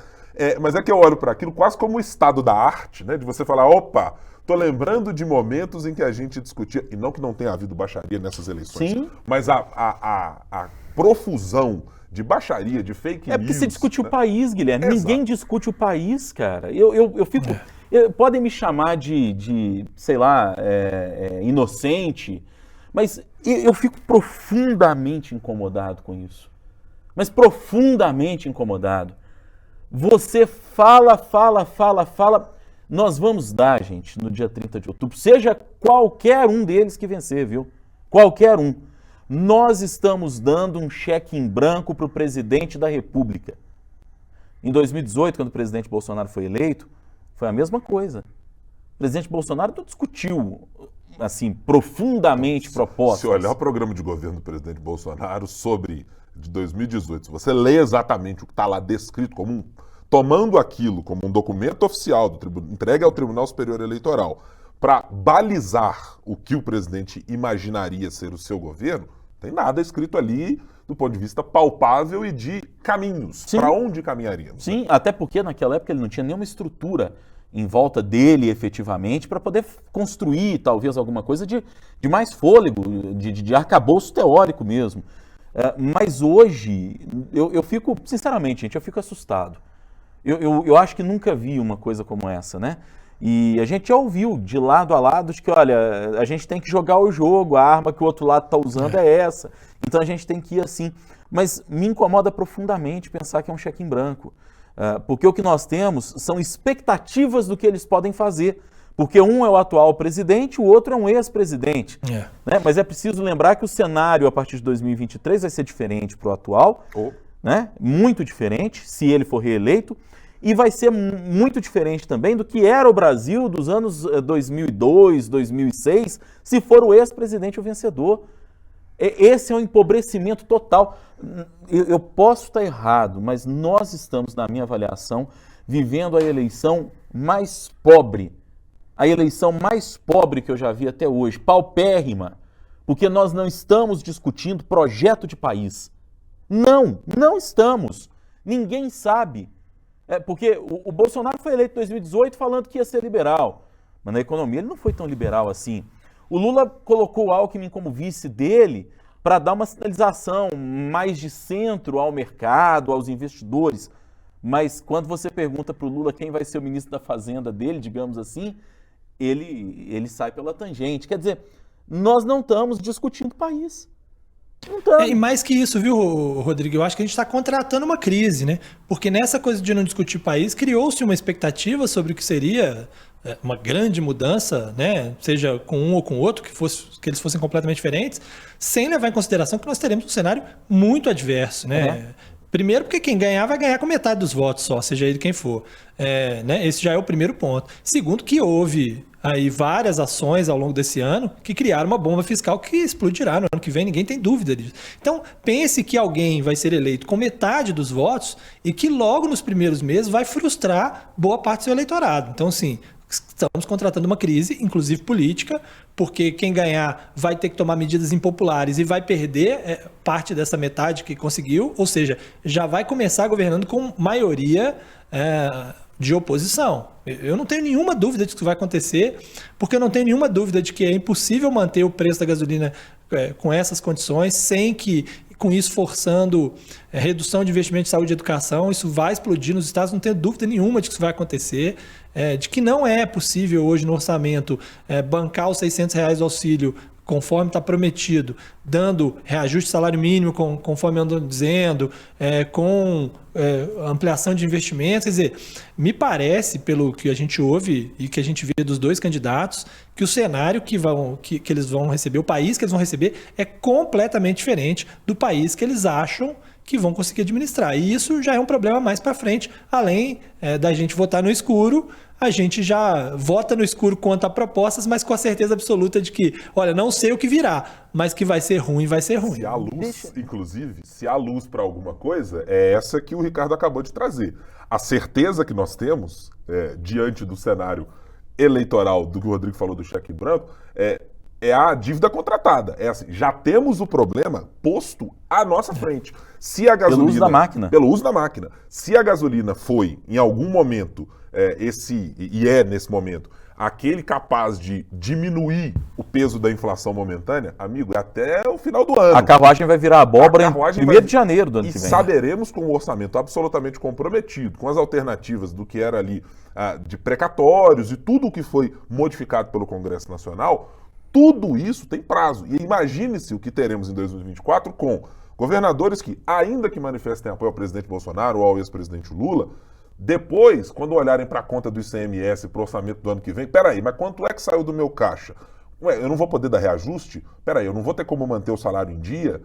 Mas é que eu olho para aquilo quase como o estado da arte, né? De você falar, opa, tô lembrando de momentos em que a gente discutia, e não que não tenha havido baixaria nessas eleições, Sim. mas a profusão de baixaria, de fake news... É porque você discute o país, Guilherme. Exato. Ninguém discute o país, cara. Eu fico... Podem me chamar de sei lá, inocente, mas eu fico profundamente incomodado com isso. Mas profundamente incomodado. Você fala. Nós vamos dar, gente, no dia 30 de outubro, seja qualquer um deles que vencer, viu? Qualquer um. Nós estamos dando um cheque em branco para o presidente da República. Em 2018, quando o presidente Bolsonaro foi eleito, foi a mesma coisa. O presidente Bolsonaro não discutiu, assim, profundamente propostas. Se olhar o programa de governo do presidente Bolsonaro de 2018, se você lê exatamente o que está lá descrito tomando aquilo como um documento oficial entregue ao Tribunal Superior Eleitoral para balizar o que o presidente imaginaria ser o seu governo, não tem nada escrito ali do ponto de vista palpável e de caminhos. Para onde caminharíamos? Sim, até porque naquela época ele não tinha nenhuma estrutura em volta dele efetivamente para poder construir talvez alguma coisa de mais fôlego, de arcabouço teórico mesmo. Mas hoje, eu fico, sinceramente, gente, eu fico assustado. Eu acho que nunca vi uma coisa como essa, né? E a gente já ouviu de lado a lado de que, olha, a gente tem que jogar o jogo, a arma que o outro lado está usando é essa. Então a gente tem que ir assim. Mas me incomoda profundamente pensar que é um cheque em branco. Porque o que nós temos são expectativas do que eles podem fazer. Porque um é o atual presidente, o outro é um ex-presidente. Né? Mas é preciso lembrar que o cenário a partir de 2023 vai ser diferente para o atual, né? Muito diferente, se ele for reeleito. E vai ser muito diferente também do que era o Brasil dos anos 2002, 2006, se for o ex-presidente o vencedor. Esse é um empobrecimento total. Eu posso estar errado, mas nós estamos, na minha avaliação, vivendo a eleição mais pobre. A eleição mais pobre que eu já vi até hoje, paupérrima, porque nós não estamos discutindo projeto de país. Não estamos. Ninguém sabe. Porque o Bolsonaro foi eleito em 2018 falando que ia ser liberal, mas na economia ele não foi tão liberal assim. O Lula colocou o Alckmin como vice dele para dar uma sinalização mais de centro ao mercado, aos investidores. Mas quando você pergunta para o Lula quem vai ser o ministro da Fazenda dele, digamos assim, ele sai pela tangente. Quer dizer, nós não estamos discutindo o país. E mais que isso, viu, Rodrigo? Eu acho que a gente está contratando uma crise, né? Porque nessa coisa de não discutir país, criou-se uma expectativa sobre o que seria uma grande mudança, né? Seja com um ou com outro, que eles fossem completamente diferentes, sem levar em consideração que nós teremos um cenário muito adverso, né? Primeiro, porque quem ganhar vai ganhar com metade dos votos só, seja ele quem for. Né? Esse já é o primeiro ponto. Segundo, que houve aí várias ações ao longo desse ano que criaram uma bomba fiscal que explodirá no ano que vem, ninguém tem dúvida disso. Então, pense que alguém vai ser eleito com metade dos votos e que logo nos primeiros meses vai frustrar boa parte do seu eleitorado. Então, assim, estamos contratando uma crise, inclusive política, porque quem ganhar vai ter que tomar medidas impopulares e vai perder parte dessa metade que conseguiu, ou seja, já vai começar governando com maioria de oposição. Eu não tenho nenhuma dúvida de que isso vai acontecer, porque eu não tenho nenhuma dúvida de que é impossível manter o preço da gasolina com essas condições, sem que, com isso, forçando redução de investimento em saúde e educação, isso vai explodir nos estados, não tenho dúvida nenhuma de que isso vai acontecer, de que não é possível hoje no orçamento bancar os R$600 do auxílio conforme está prometido, dando reajuste de salário mínimo, conforme eu ando dizendo, com ampliação de investimentos. Quer dizer, me parece, pelo que a gente ouve e que a gente vê dos dois candidatos, que o cenário que eles vão receber, o país que eles vão receber, é completamente diferente do país que eles acham que vão conseguir administrar. E isso já é um problema mais para frente, além da gente votar no escuro. A gente já vota no escuro quanto a propostas, mas com a certeza absoluta de que, olha, não sei o que virá, mas que vai ser ruim, vai ser ruim. Se há luz, inclusive, se há luz para alguma coisa, é essa que o Ricardo acabou de trazer. A certeza que nós temos, diante do cenário eleitoral, do que o Rodrigo falou do cheque branco, é a dívida contratada. É assim, já temos o problema posto à nossa frente. Se a gasolina, pelo uso da máquina. Pelo uso da máquina. Se a gasolina foi, em algum momento, nesse momento, aquele capaz de diminuir o peso da inflação momentânea, amigo, é até o final do ano. A carruagem vai virar abóbora em 1º de janeiro do ano que vem. E saberemos com o orçamento absolutamente comprometido, com as alternativas do que era ali de precatórios e tudo o que foi modificado pelo Congresso Nacional, tudo isso tem prazo. E imagine-se o que teremos em 2024 com governadores que, ainda que manifestem apoio ao presidente Bolsonaro ou ao ex-presidente Lula, depois, quando olharem para a conta do ICMS, para o orçamento do ano que vem, peraí, mas quanto é que saiu do meu caixa? Ué, eu não vou poder dar reajuste? Peraí, eu não vou ter como manter o salário em dia?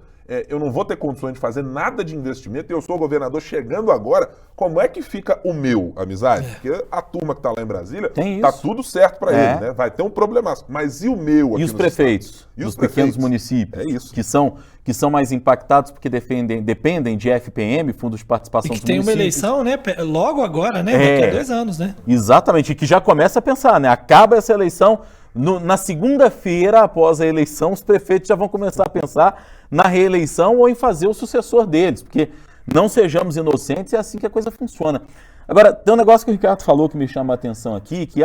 Eu não vou ter condições de fazer nada de investimento e eu sou governador chegando agora. Como é que fica o meu, amizade? Porque a turma que está lá em Brasília, tá tudo certo para ele, né? Vai ter um problemaço. Mas e o meu aqui? E os prefeitos? E os pequenos municípios? É isso. Que são mais impactados porque dependem de FPM, Fundo de Participação dos Municípios. Tem uma eleição, né? Logo agora, né? Daqui a 2 anos, né? Exatamente. E que já começa a pensar, né? Acaba essa eleição. Na segunda-feira, após a eleição, os prefeitos já vão começar a pensar na reeleição ou em fazer o sucessor deles, porque não sejamos inocentes, é assim que a coisa funciona. Agora, tem um negócio que o Ricardo falou que me chama a atenção aqui, que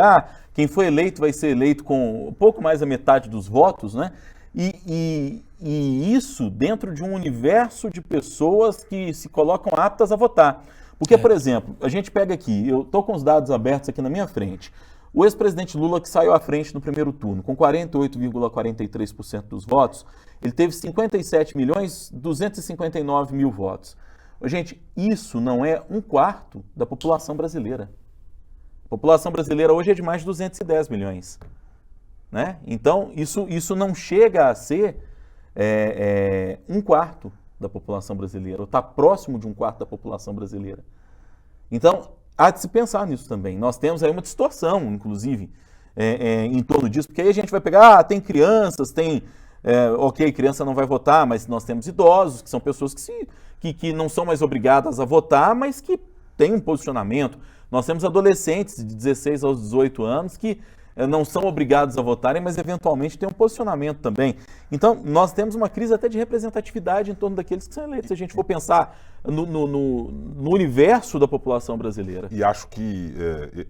quem foi eleito vai ser eleito com um pouco mais da metade dos votos, né? E isso dentro de um universo de pessoas que se colocam aptas a votar. Porque, por exemplo, a gente pega aqui, eu estou com os dados abertos aqui na minha frente, o ex-presidente Lula, que saiu à frente no primeiro turno, com 48,43% dos votos, ele teve 57.259.000 votos. Gente, isso não é 1/4 da população brasileira. A população brasileira hoje é de mais de 210 milhões. Né? Então, isso não chega a ser 1/4 da população brasileira, ou está próximo de 1/4 da população brasileira. Então, há de se pensar nisso também. Nós temos aí uma distorção, inclusive, em torno disso, porque aí a gente vai pegar, tem crianças, criança não vai votar, mas nós temos idosos, que são pessoas que não são mais obrigadas a votar, mas que têm um posicionamento. Nós temos adolescentes de 16 aos 18 anos que não são obrigados a votarem, mas eventualmente têm um posicionamento também. Então, nós temos uma crise até de representatividade em torno daqueles que são eleitos, se a gente for pensar no universo da população brasileira. E acho que,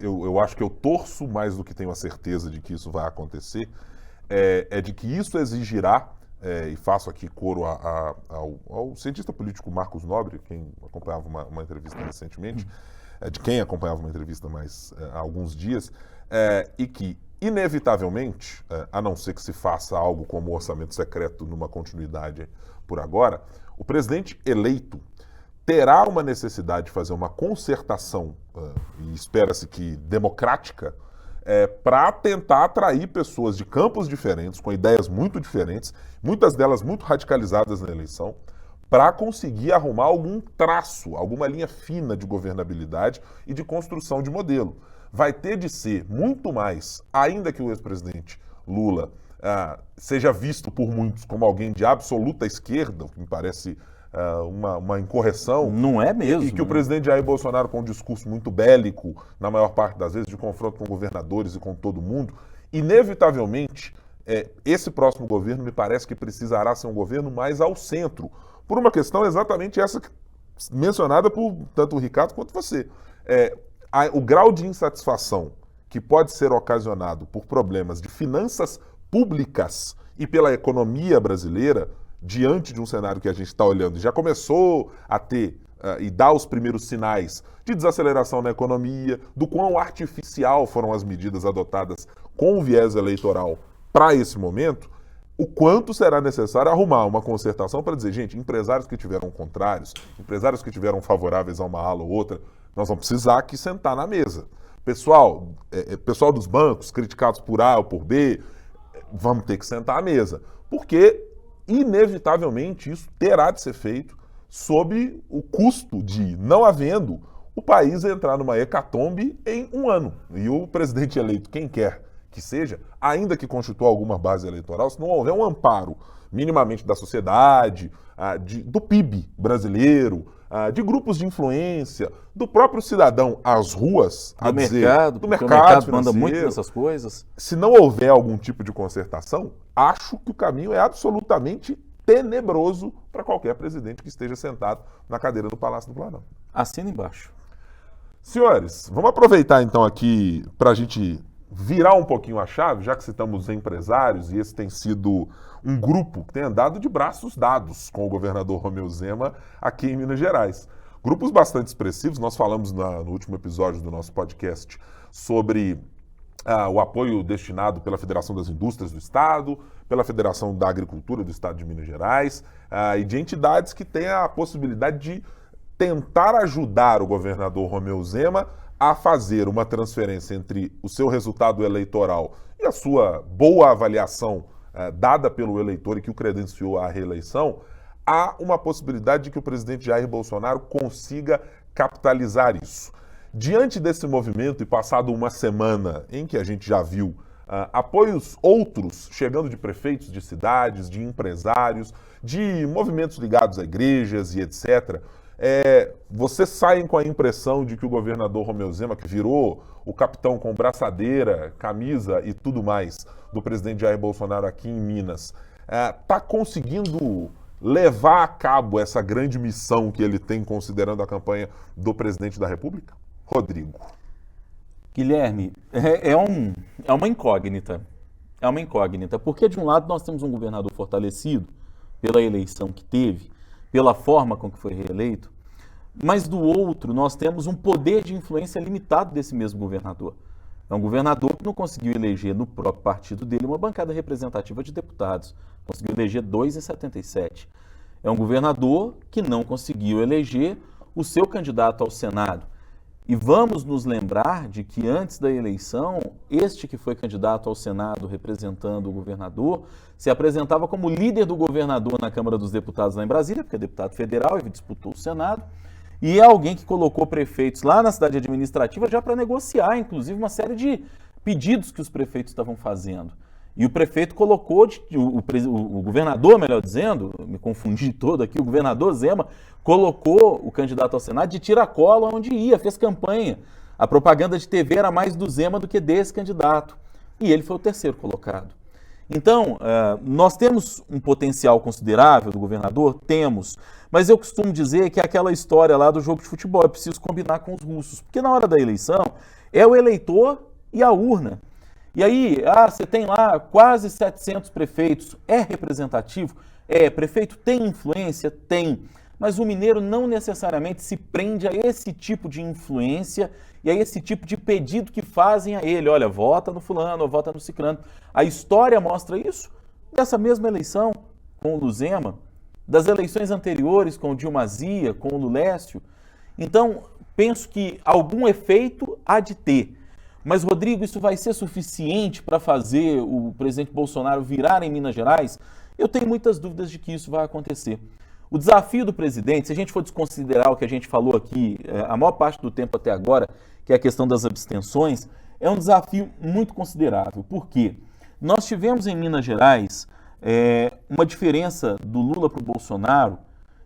eu acho que eu torço mais do que tenho a certeza de que isso vai acontecer, de que isso exigirá, e faço aqui coro ao cientista político Marcos Nobre, quem acompanhava uma entrevista recentemente, de quem acompanhava uma entrevista há alguns dias, e que, inevitavelmente, a não ser que se faça algo como o orçamento secreto numa continuidade por agora, o presidente eleito terá uma necessidade de fazer uma concertação, e espera-se que democrática, para tentar atrair pessoas de campos diferentes, com ideias muito diferentes, muitas delas muito radicalizadas na eleição, para conseguir arrumar algum traço, alguma linha fina de governabilidade e de construção de modelo. Vai ter de ser muito mais, ainda que o ex-presidente Lula seja visto por muitos como alguém de absoluta esquerda, o que me parece uma incorreção. Não é mesmo. E que o presidente Jair Bolsonaro, com um discurso muito bélico, na maior parte das vezes, de confronto com governadores e com todo mundo, inevitavelmente, esse próximo governo me parece que precisará ser um governo mais ao centro, por uma questão exatamente essa mencionada por tanto o Ricardo quanto você. O grau de insatisfação que pode ser ocasionado por problemas de finanças públicas e pela economia brasileira, diante de um cenário que a gente está olhando, já começou a ter e dar os primeiros sinais de desaceleração na economia, do quão artificial foram as medidas adotadas com o viés eleitoral para esse momento, o quanto será necessário arrumar uma concertação para dizer, gente, empresários que tiveram contrários, empresários que tiveram favoráveis a uma ala ou outra, nós vamos precisar aqui sentar na mesa. Pessoal dos bancos, criticados por A ou por B, vamos ter que sentar à mesa. Porque, inevitavelmente, isso terá de ser feito sob o custo de, não havendo, o país entrar numa hecatombe em um ano. E o presidente eleito, quem quer que seja, ainda que constitua alguma base eleitoral, se não houver um amparo minimamente da sociedade, do PIB brasileiro, de grupos de influência, do próprio cidadão às ruas, do mercado, do porque mercado o mercado manda muito nessas coisas. Se não houver algum tipo de concertação, acho que o caminho é absolutamente tenebroso para qualquer presidente que esteja sentado na cadeira do Palácio do Planalto. Assina embaixo. Senhores, vamos aproveitar então aqui para a gente virar um pouquinho a chave, já que citamos empresários, e esse tem sido um grupo que tem andado de braços dados com o governador Romeu Zema aqui em Minas Gerais. Grupos bastante expressivos, nós falamos no último episódio do nosso podcast sobre o apoio destinado pela Federação das Indústrias do Estado, pela Federação da Agricultura do Estado de Minas Gerais, e de entidades que têm a possibilidade de tentar ajudar o governador Romeu Zema a fazer uma transferência entre o seu resultado eleitoral e a sua boa avaliação dada pelo eleitor e que o credenciou à reeleição, há uma possibilidade de que o presidente Jair Bolsonaro consiga capitalizar isso. Diante desse movimento e passado uma semana em que a gente já viu apoios outros chegando de prefeitos de cidades, de empresários, de movimentos ligados a igrejas e etc., vocês saem com a impressão de que o governador Romeu Zema, que virou o capitão com braçadeira, camisa e tudo mais do presidente Jair Bolsonaro aqui em Minas, está conseguindo levar a cabo essa grande missão que ele tem considerando a campanha do presidente da República? Rodrigo. Guilherme, é uma incógnita. É uma incógnita, porque de um lado nós temos um governador fortalecido pela eleição que teve, pela forma com que foi reeleito, mas do outro nós temos um poder de influência limitado desse mesmo governador. É um governador que não conseguiu eleger no próprio partido dele uma bancada representativa de deputados, conseguiu eleger 2 em 77. É um governador que não conseguiu eleger o seu candidato ao Senado. E vamos nos lembrar de que antes da eleição, este que foi candidato ao Senado representando o governador, se apresentava como líder do governador na Câmara dos Deputados lá em Brasília, porque é deputado federal e disputou o Senado, e é alguém que colocou prefeitos lá na cidade administrativa já para negociar, inclusive, uma série de pedidos que os prefeitos estavam fazendo. E o prefeito colocou, o governador, melhor dizendo, me confundi todo aqui, o governador Zema colocou o candidato ao Senado de tiracolo onde ia, fez campanha. A propaganda de TV era mais do Zema do que desse candidato. E ele foi o terceiro colocado. Então, nós temos um potencial considerável do governador? Temos. Mas eu costumo dizer que é aquela história lá do jogo de futebol, é preciso combinar com os russos. Porque na hora da eleição, é o eleitor e a urna. E aí, você tem lá quase 700 prefeitos. É representativo? Prefeito tem influência? Tem. Mas o mineiro não necessariamente se prende a esse tipo de influência e a esse tipo de pedido que fazem a ele. Olha, vota no fulano, ou vota no ciclano. A história mostra isso dessa mesma eleição com o Luzema, das eleições anteriores com o Dilma Zia, com o Lulécio. Então, penso que algum efeito há de ter. Mas, Rodrigo, isso vai ser suficiente para fazer o presidente Bolsonaro virar em Minas Gerais? Eu tenho muitas dúvidas de que isso vai acontecer. O desafio do presidente, se a gente for desconsiderar o que a gente falou aqui a maior parte do tempo até agora, que é a questão das abstenções, é um desafio muito considerável. Por quê? Nós tivemos em Minas Gerais uma diferença do Lula para o Bolsonaro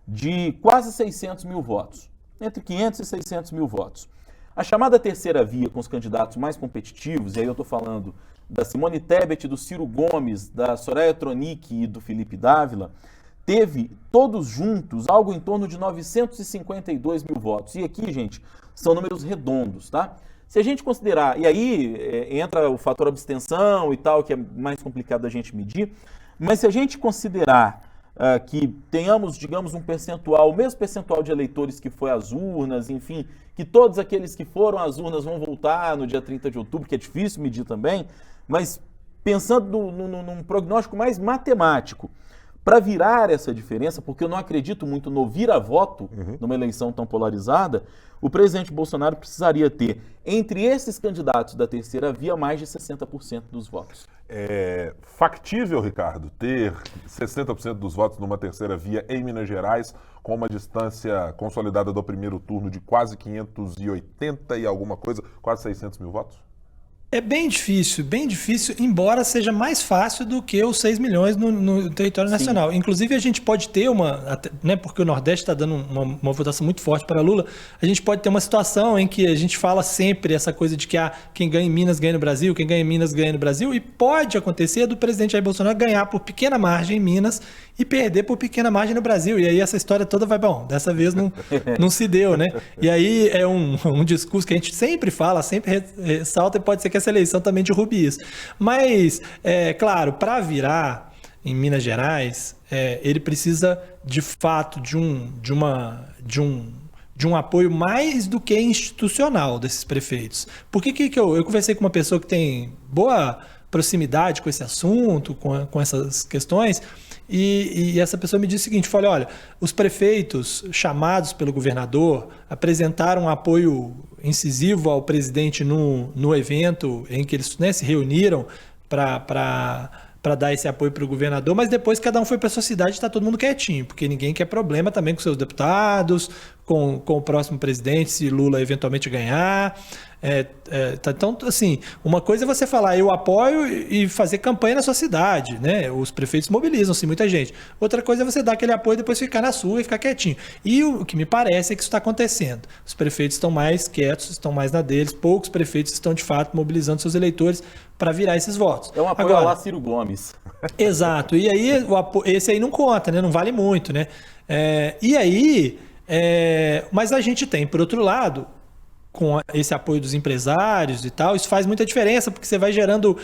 de quase 600 mil votos, entre 500 e 600 mil votos. A chamada terceira via com os candidatos mais competitivos, e aí eu estou falando da Simone Tebet, do Ciro Gomes, da Soraya Tronic e do Felipe Dávila, teve todos juntos algo em torno de 952 mil votos. E aqui, gente, são números redondos, tá? Se a gente considerar, e aí entra o fator abstenção e tal, que é mais complicado da gente medir, mas se a gente considerar que tenhamos, digamos, um percentual, o mesmo percentual de eleitores que foi às urnas, enfim, que todos aqueles que foram às urnas vão voltar no dia 30 de outubro, que é difícil medir também, mas pensando num prognóstico mais matemático, para virar essa diferença, porque eu não acredito muito no vira-voto numa eleição tão polarizada, o presidente Bolsonaro precisaria ter, entre esses candidatos da terceira via, mais de 60% dos votos. É factível, Ricardo, ter 60% dos votos numa terceira via em Minas Gerais, com uma distância consolidada do primeiro turno de quase 580 e alguma coisa, quase 600 mil votos? É bem difícil, embora seja mais fácil do que os 6 milhões no território nacional. Inclusive, a gente pode ter né, porque o Nordeste está dando uma votação muito forte para Lula, a gente pode ter uma situação em que a gente fala sempre essa coisa de que quem ganha em Minas ganha no Brasil, quem ganha em Minas ganha no Brasil, e pode acontecer do presidente Jair Bolsonaro ganhar por pequena margem em Minas e perder por pequena margem no Brasil. E aí essa história toda vai, bom, dessa vez não se deu, né? E aí é um discurso que a gente sempre fala, sempre ressalta, e pode ser que essa eleição também derrube isso. Mas, claro, para virar em Minas Gerais, ele precisa, de fato, de um apoio mais do que institucional desses prefeitos. Por que eu conversei com uma pessoa que tem boa proximidade com esse assunto, com essas questões, e essa pessoa me disse o seguinte, falou, olha, os prefeitos chamados pelo governador apresentaram um apoio incisivo ao presidente no evento em que eles, né, se reuniram para dar esse apoio para o governador, mas depois cada um foi para a sua cidade e está todo mundo quietinho, porque ninguém quer problema também com seus deputados, com o próximo presidente, se Lula eventualmente ganhar. Então, assim, uma coisa é você falar, eu apoio e fazer campanha na sua cidade, né? Os prefeitos mobilizam-se, muita gente. Outra coisa é você dar aquele apoio e depois ficar na sua e ficar quietinho. E o que me parece é que isso está acontecendo. Os prefeitos estão mais quietos, estão mais na deles, poucos prefeitos estão, de fato, mobilizando seus eleitores para virar esses votos. É um apoio a lá Ciro Gomes. Exato. E aí, esse aí não conta, né? Não vale muito, né? Mas a gente tem, por outro lado, com esse apoio dos empresários e tal, isso faz muita diferença, porque você vai gerando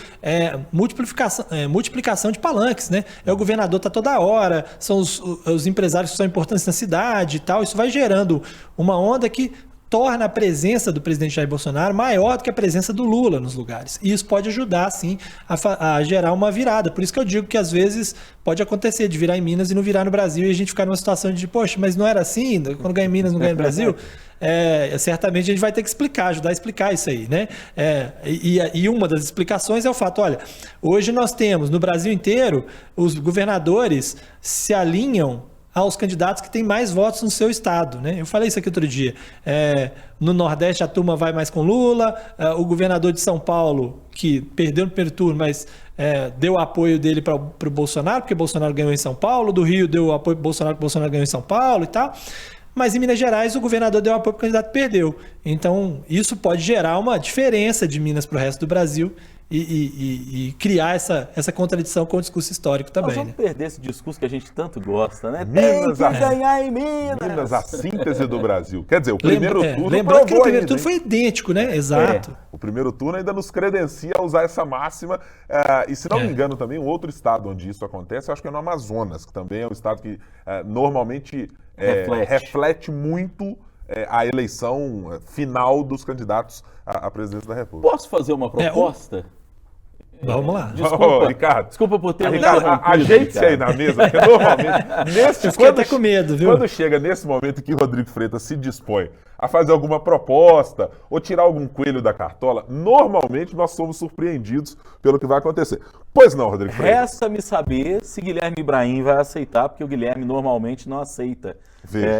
multiplicação de palanques, né? O governador está toda hora, são os empresários que são importantes na cidade e tal, isso vai gerando uma onda que torna a presença do presidente Jair Bolsonaro maior do que a presença do Lula nos lugares. E isso pode ajudar, sim, a gerar uma virada. Por isso que eu digo que, às vezes, pode acontecer de virar em Minas e não virar no Brasil, e a gente ficar numa situação de, poxa, mas não era assim? Quando ganha em Minas, não ganha no Brasil? Certamente a gente vai ter que ajudar a explicar isso aí, né? E uma das explicações é o fato, olha, hoje nós temos, no Brasil inteiro, os governadores se alinham aos candidatos que têm mais votos no seu estado, né? Eu falei isso aqui outro dia. No Nordeste a turma vai mais com Lula, o governador de São Paulo, que perdeu no primeiro turno, mas deu apoio dele para o Bolsonaro, porque Bolsonaro ganhou em São Paulo, do Rio deu apoio para o Bolsonaro, porque Bolsonaro ganhou em São Paulo e tal. Mas em Minas Gerais o governador deu apoio para o candidato que perdeu. Então isso pode gerar uma diferença de Minas para o resto do Brasil e criar essa contradição com o discurso histórico também. Nós vamos perder esse discurso que a gente tanto gosta, né? Minas, tem que ganhar em Minas. Minas, a síntese do Brasil. Quer dizer, o primeiro turno lembrando que o primeiro turno foi idêntico, né? Exato. O primeiro turno ainda nos credencia a usar essa máxima. E se não me engano também, um outro estado onde isso acontece, eu acho que é no Amazonas, que também é um estado que normalmente reflete muito a eleição final dos candidatos à presidência da República. Posso fazer uma proposta? Vamos lá. Desculpa, Ricardo. Desculpa por ter ajeite-se aí na mesa, porque normalmente, fiquei até com medo, viu? Quando chega nesse momento que o Rodrigo Freitas se dispõe a fazer alguma proposta ou tirar algum coelho da cartola, normalmente nós somos surpreendidos pelo que vai acontecer. Pois não, Rodrigo Freitas? Resta-me saber se Guilherme Ibrahim vai aceitar, porque o Guilherme normalmente não aceita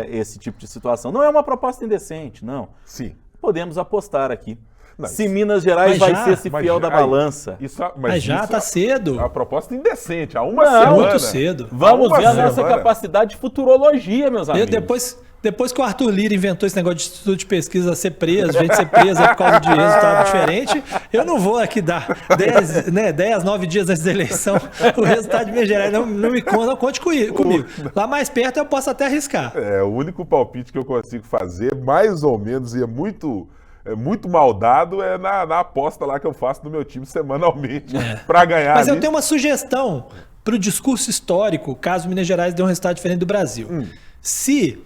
esse tipo de situação. Não é uma proposta indecente, não. Sim. Podemos apostar aqui. Não, se Minas Gerais vai ser esse fiel da balança. Mas já está cedo. É uma proposta indecente, há uma semana. Muito cedo. Vamos ver a nossa capacidade de futurologia, meus amigos. Depois que o Arthur Lira inventou esse negócio de instituto de pesquisa ser preso, gente ser presa por causa de resultado diferente, eu não vou aqui dar 10, 9 dias antes da eleição o resultado de Minas Gerais. Não conte comigo. Lá mais perto eu posso até arriscar. O único palpite que eu consigo fazer, mais ou menos, e é muito mal dado, é na aposta lá que eu faço no meu time semanalmente para ganhar. Mas eu tenho uma sugestão para o discurso histórico, caso Minas Gerais dê um resultado diferente do Brasil. Se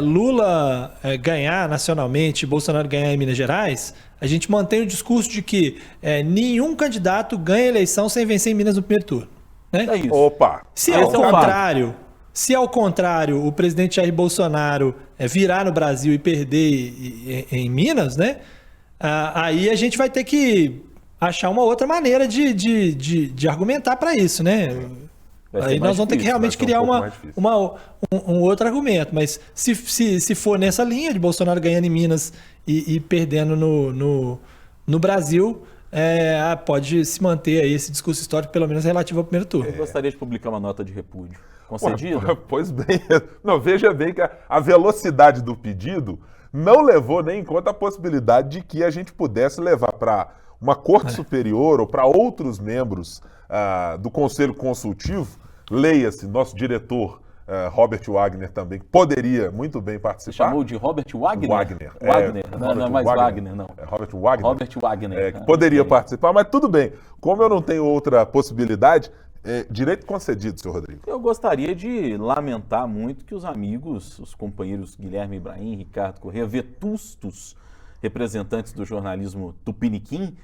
Lula ganhar nacionalmente e Bolsonaro ganhar em Minas Gerais, a gente mantém o discurso de que nenhum candidato ganha eleição sem vencer em Minas no primeiro turno. Né? É isso. Opa! Se ao contrário o presidente Jair Bolsonaro virar no Brasil e perder em Minas, né? Aí a gente vai ter que achar uma outra maneira de argumentar para isso, né? Aí nós vamos ter que realmente criar um outro argumento. Mas se for nessa linha de Bolsonaro ganhando em Minas e perdendo no Brasil, pode se manter aí esse discurso histórico, pelo menos relativo ao primeiro turno. Eu gostaria de publicar uma nota de repúdio. Concedido? Pois bem, não, veja bem que a velocidade do pedido não levou nem em conta a possibilidade de que a gente pudesse levar para uma corte superior ou para outros membros do Conselho Consultivo, leia-se, nosso diretor Robert Wagner também, que poderia muito bem participar. Você chamou de Robert Wagner? Wagner. Não é mais Wagner, não. É Robert Wagner. Robert Wagner. Que poderia participar, mas tudo bem. Como eu não tenho outra possibilidade, direito concedido, senhor Rodrigo. Eu gostaria de lamentar muito que os amigos, os companheiros Guilherme Ibrahim, Ricardo Corrêa, vetustos representantes do jornalismo tupiniquim,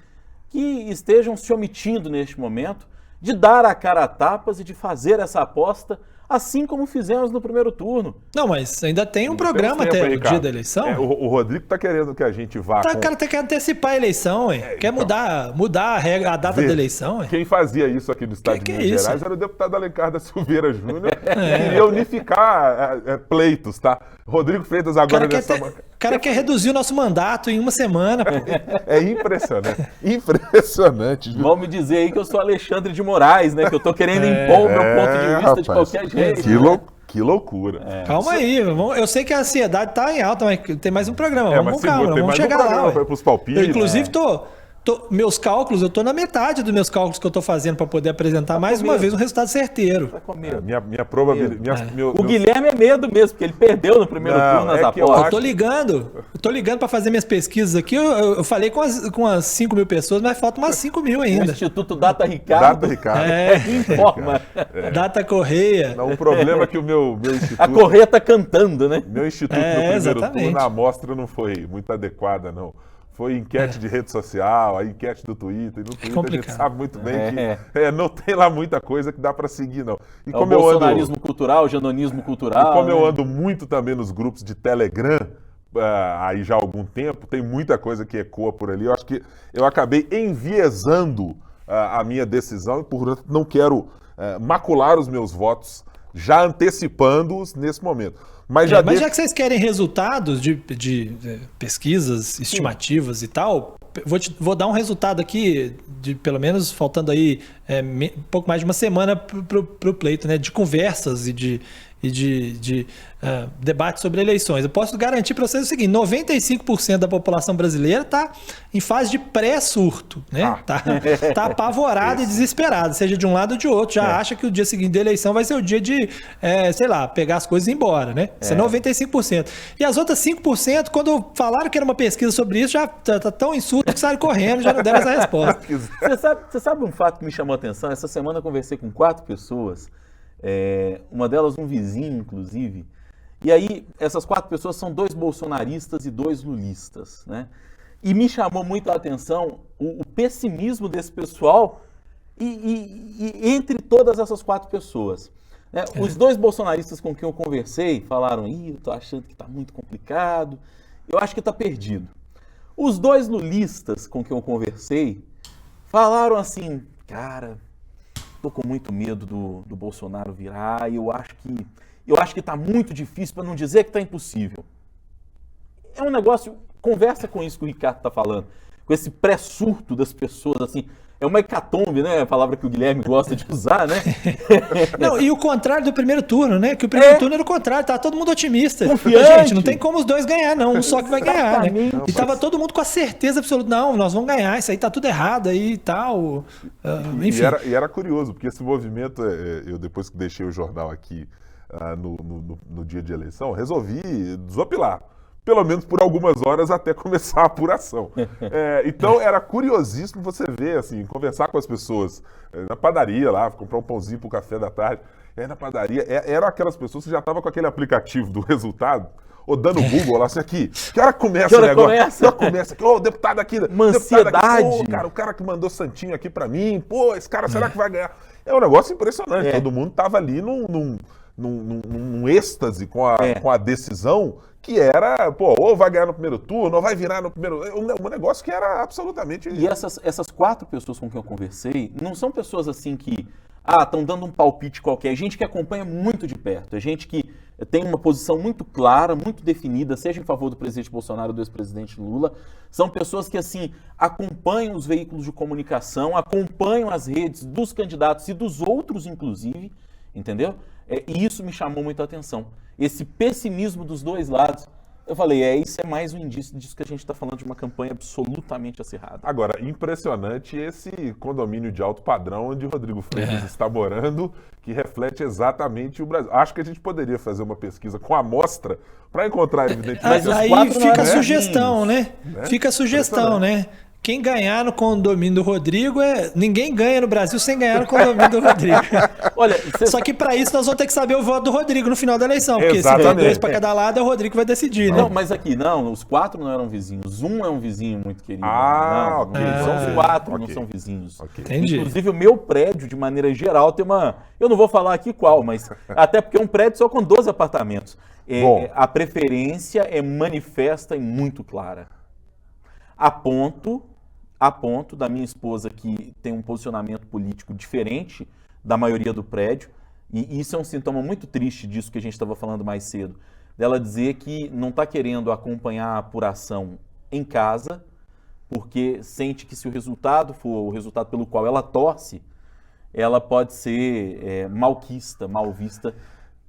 que estejam se omitindo neste momento de dar a cara a tapas e de fazer essa aposta, assim como fizemos no primeiro turno. Não, mas ainda tem um programa até o dia da eleição. O Rodrigo está querendo que a gente vá. O cara quer antecipar a eleição, hein? Quer mudar a regra, a data da eleição. Quem fazia isso aqui no estado de Minas Gerais era o deputado Alencar da Silveira Júnior, que queria unificar pleitos, tá? Rodrigo Freitas agora O cara quer reduzir o nosso mandato em uma semana. É impressionante. Impressionante. Vão me dizer aí que eu sou Alexandre de Moraes, né? Que eu tô querendo impor o meu ponto de vista, rapaz, de qualquer jeito. Que loucura. Calma aí, eu sei que a ansiedade tá em alta, mas tem mais um programa. Vamos com calma, vamos chegar lá. Para os palpites. Eu, inclusive, meus cálculos, eu tô na metade dos meus cálculos que eu tô fazendo para poder apresentar mais uma vez um resultado certeiro. Tá com medo. Minha probabilidade. O Guilherme é medo mesmo, porque ele perdeu no primeiro turno nas apostas. Eu tô ligando para fazer minhas pesquisas aqui. Eu falei com as 5 mil pessoas, mas faltam umas 5 mil ainda. O Instituto Data Ricardo. Informa. Data Correia. Não, o problema é que o meu instituto. A Correia tá cantando, né? Meu instituto no primeiro turno, a amostra não foi muito adequada, não. Foi enquete de rede social, a enquete do Twitter. E no Twitter a gente sabe muito bem que não tem lá muita coisa que dá para seguir, não. E como o bolsonarismo cultural, o janonismo cultural. E como eu ando muito também nos grupos de Telegram, aí já há algum tempo, tem muita coisa que ecoa por ali. Eu acho que eu acabei enviesando a minha decisão e, portanto, não quero macular os meus votos, já antecipando-os nesse momento. Mas já que vocês querem resultados de pesquisas, estimativas e tal, vou dar um resultado aqui, de pelo menos faltando aí um pouco mais de uma semana para o pleito, né, de conversas e de debate sobre eleições. Eu posso garantir para vocês o seguinte: 95% da população brasileira está em fase de pré-surto, né? Tá apavorada e desesperada, seja de um lado ou de outro. Já acha que o dia seguinte da eleição vai ser o dia de, pegar as coisas e ir embora, né? Isso é 95%. E as outras 5%, quando falaram que era uma pesquisa sobre isso, já tá tão em surto que saíram correndo, já não deram essa resposta. Você sabe um fato que me chamou a atenção? Essa semana eu conversei com 4 pessoas, uma delas um vizinho, inclusive, e aí essas 4 pessoas são 2 bolsonaristas e 2 lulistas, né? E me chamou muito a atenção o pessimismo desse pessoal e entre todas essas 4 pessoas. Os 2 bolsonaristas com quem eu conversei falaram: eu tô achando que tá muito complicado, eu acho que tá perdido. Os 2 lulistas com quem eu conversei falaram assim: cara, tô com muito medo do Bolsonaro virar, e eu acho que tá muito difícil, para não dizer que tá impossível. É um negócio, conversa com isso que o Ricardo tá falando, com esse pré-surto das pessoas, assim, é uma hecatombe, né? A palavra que o Guilherme gosta de usar, né? Não, e o contrário do primeiro turno, né? Que o primeiro turno era o contrário, tá todo mundo otimista. Confiante. Gente, não tem como os 2 ganhar, não. Um só que vai ganhar, né? E tava todo mundo com a certeza absoluta: não, nós vamos ganhar, isso aí tá tudo errado aí e tal. Enfim. E era curioso, porque esse movimento, eu depois que deixei o jornal aqui no dia de eleição, resolvi desopilar. Pelo menos por algumas horas até começar a apuração. Então era curiosíssimo você ver, assim, conversar com as pessoas na padaria lá, comprar um pãozinho pro café da tarde. E aí na padaria, eram aquelas pessoas que já estavam com aquele aplicativo do resultado, ou dando Google lá, assim, aqui, que hora começa o negócio? Que hora começa aqui? O deputado aqui. Uma ansiedade. O cara que mandou santinho aqui pra mim, esse cara, será que vai ganhar? É um negócio impressionante, todo mundo tava ali num êxtase com a decisão, que era, ou vai ganhar no primeiro turno, ou vai virar no primeiro... Um negócio que era absolutamente... E essas 4 pessoas com quem eu conversei, não são pessoas assim que estão dando um palpite qualquer. É gente que acompanha muito de perto, é gente que tem uma posição muito clara, muito definida, seja em favor do presidente Bolsonaro ou do ex-presidente Lula. São pessoas que, assim, acompanham os veículos de comunicação, acompanham as redes dos candidatos e dos outros, inclusive, entendeu? E isso me chamou muita atenção. Esse pessimismo dos dois lados. Eu falei, isso é mais um indício disso que a gente está falando de uma campanha absolutamente acirrada. Agora, impressionante esse condomínio de alto padrão onde Rodrigo Freitas está morando, que reflete exatamente o Brasil. Acho que a gente poderia fazer uma pesquisa com amostra para encontrar, evidentemente... Mas aí fica a sugestão, né? Fica a sugestão, né? Quem ganhar no condomínio do Rodrigo ninguém ganha no Brasil sem ganhar no condomínio do Rodrigo. Olha, Só que para isso nós vamos ter que saber o voto do Rodrigo no final da eleição, porque se for 2 para cada lado, é o Rodrigo que vai decidir, né? Não, mas aqui, os 4 não eram vizinhos. Um é um vizinho muito querido. Ok. São os 4, não são vizinhos. Okay. Entendi. Inclusive, o meu prédio, de maneira geral, tem uma... Eu não vou falar aqui qual, mas... Até porque é um prédio só com 12 apartamentos. A preferência é manifesta e muito clara. A ponto da minha esposa, que tem um posicionamento político diferente da maioria do prédio, e isso é um sintoma muito triste disso que a gente estava falando mais cedo, dela dizer que não está querendo acompanhar a apuração em casa, porque sente que se o resultado for o resultado pelo qual ela torce, ela pode ser mal vista